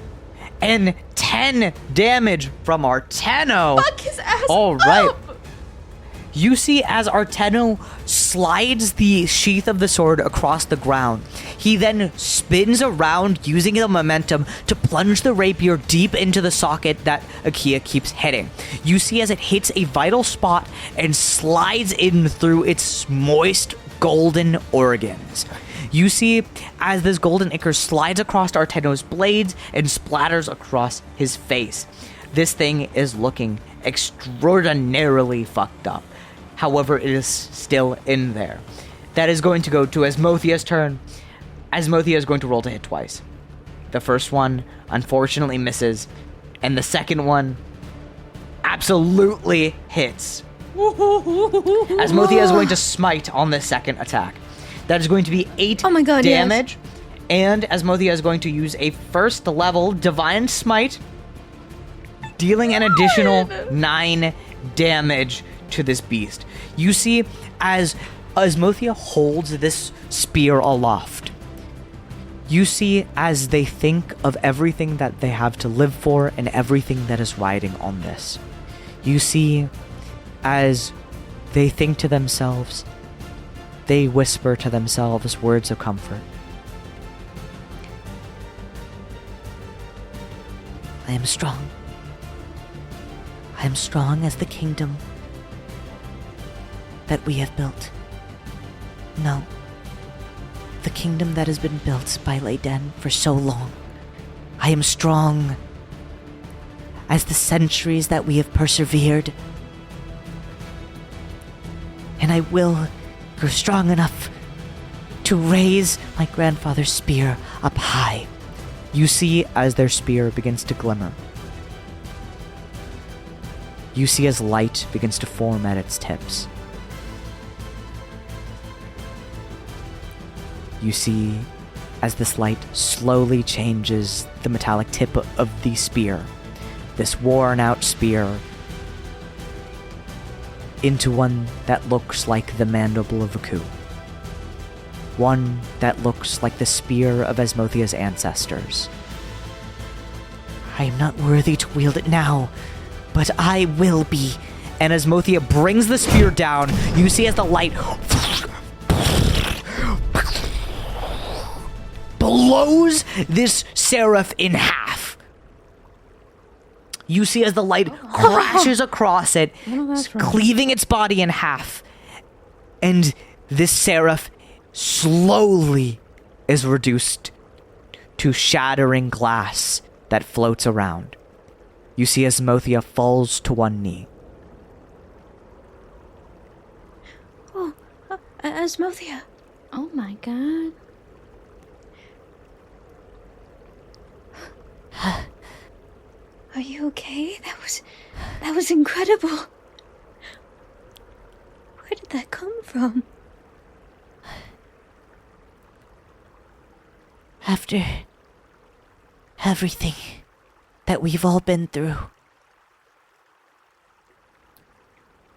And 10 damage from Arteno. Fuck his ass All right. up. You see as Arteno slides the sheath of the sword across the ground. He then spins around using the momentum to plunge the rapier deep into the socket that Akia keeps hitting. You see as it hits a vital spot and slides in through its moist golden organs. You see as this golden ichor slides across Arteno's blades and splatters across his face. This thing is looking extraordinarily fucked up. However, it is still in there. That is going to go to Asmothia's turn. Asmothia is going to roll to hit twice. The first one, unfortunately, misses. And the second one absolutely hits. Asmothia is going to smite on the second attack. That is going to be 8 Oh my God, yes. damage. And Asmothia is going to use a first level Divine Smite, dealing an additional 9 damage to this beast. You see, as Asmothia holds this spear aloft, you see as they think of everything that they have to live for and everything that is riding on this. You see as they think to themselves, they whisper to themselves words of comfort. I am strong. I am strong as the kingdom that we have built. No. The kingdom that has been built by Leyden for so long. I am strong as the centuries that we have persevered. And I will grow strong enough to raise my grandfather's spear up high. You see as their spear begins to glimmer. You see as light begins to form at its tips. You see as this light slowly changes the metallic tip of the spear, this worn out spear, into one that looks like the mandible of a coup. One that looks like the spear of Asmothia's ancestors. I am not worthy to wield it now, but I will be. And Asmothia brings the spear down. You see as the light blows this Seraph in half. You see as the light crashes across it, cleaving its body in half. And this Seraph slowly is reduced to shattering glass that floats around. You see Asmothia falls to one knee. Oh, Asmothia. Oh my god. Are you okay? That was incredible. Where did that come from? After everything that we've all been through.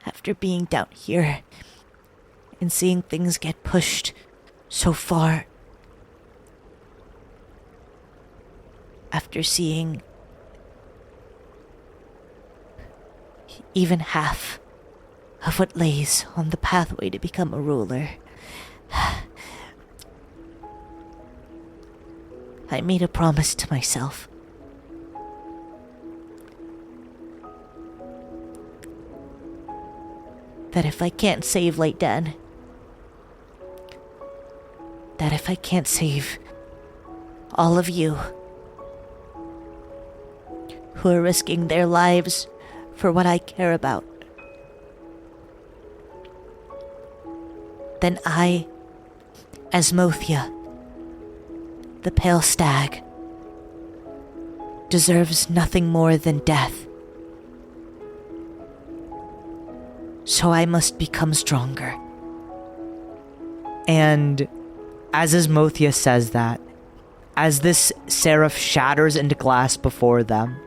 After being down here and seeing things get pushed so far. After seeing even half of what lays on the pathway to become a ruler, I made a promise to myself. That if I can't save Leyden, that if I can't save all of you who are risking their lives for what I care about, then I, Asmothia, the pale stag, deserves nothing more than death. So I must become stronger. And as Asmothia says that, as this Seraph shatters into glass before them,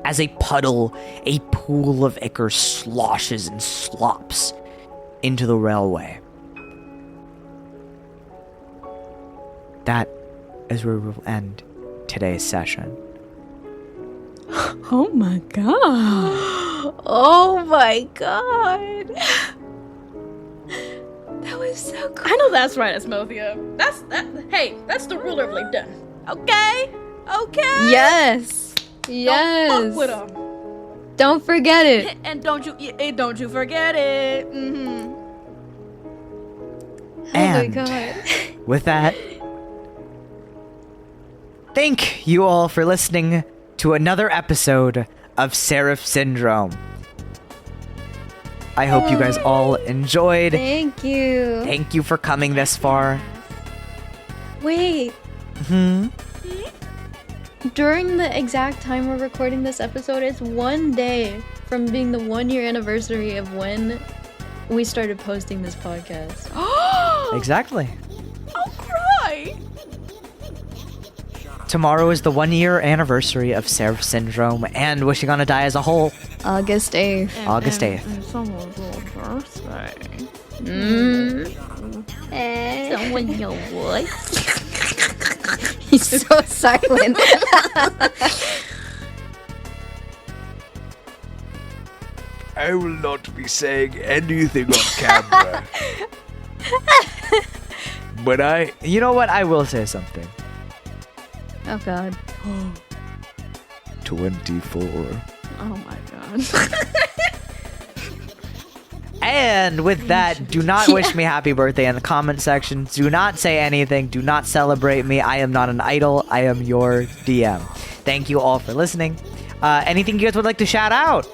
as a puddle, a pool of ichor sloshes and slops into the railway. That is where we'll end today's session. Oh my god. Oh my god. That was so cool. I know that's right, Asmothia. Hey, that's the ruler of Leyden. Okay? Okay? Yes. Yes. Don't fuck with him. Don't forget it. And don't you forget it. Mm-hmm. Oh my And god. with that, thank you all for listening to another episode of Seraph Syndrome. I hope you guys all enjoyed. Thank you. Thank you for coming this far. Wait. During the exact time we're recording this episode, it's one day from being the 1-year anniversary of when we started posting this podcast. Exactly. I'll cry. Tomorrow is the 1-year anniversary of Seraph Syndrome and Wishing on a Die as a whole. August 8th. August 8th. And someone's little birthday. Someone know what? He's so silent. I will not be saying anything on camera. But You know what? I will say something. Oh god. 24. Oh my god. And with that, do not wish me happy birthday in the comment section. Do not say anything. Do not celebrate me. I am not an idol. I am your DM. Thank you all for listening. Anything you guys would like to shout out?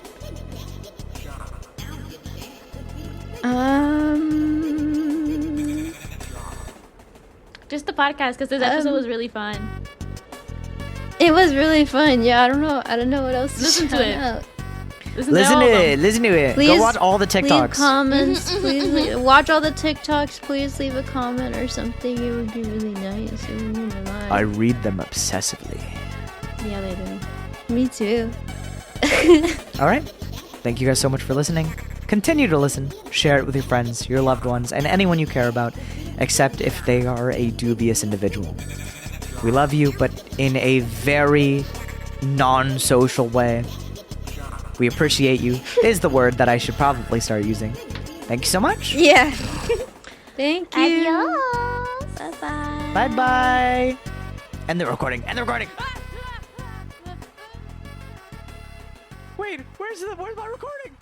Just the podcast, because this episode was really fun. It was really fun. Yeah, I don't know what else. Listen to it. Out. Listen Listen all to of it. them. Listen to it. Go Please watch all the Leave TikToks. comments. Please watch all the TikToks. Please leave a comment or something. It would be really nice. It would mean a lot. I read them obsessively. Yeah, they do. Me too. All right. Thank you guys so much for listening. Continue to listen. Share it with your friends, your loved ones, and anyone you care about, except if they are a dubious individual. We love you, but in a very non-social way. We appreciate you is the word that I should probably start using. Thank you so much. Yeah. Thank you. Adios. Bye-bye. Bye-bye. End the recording. End the recording. Wait, where's my recording?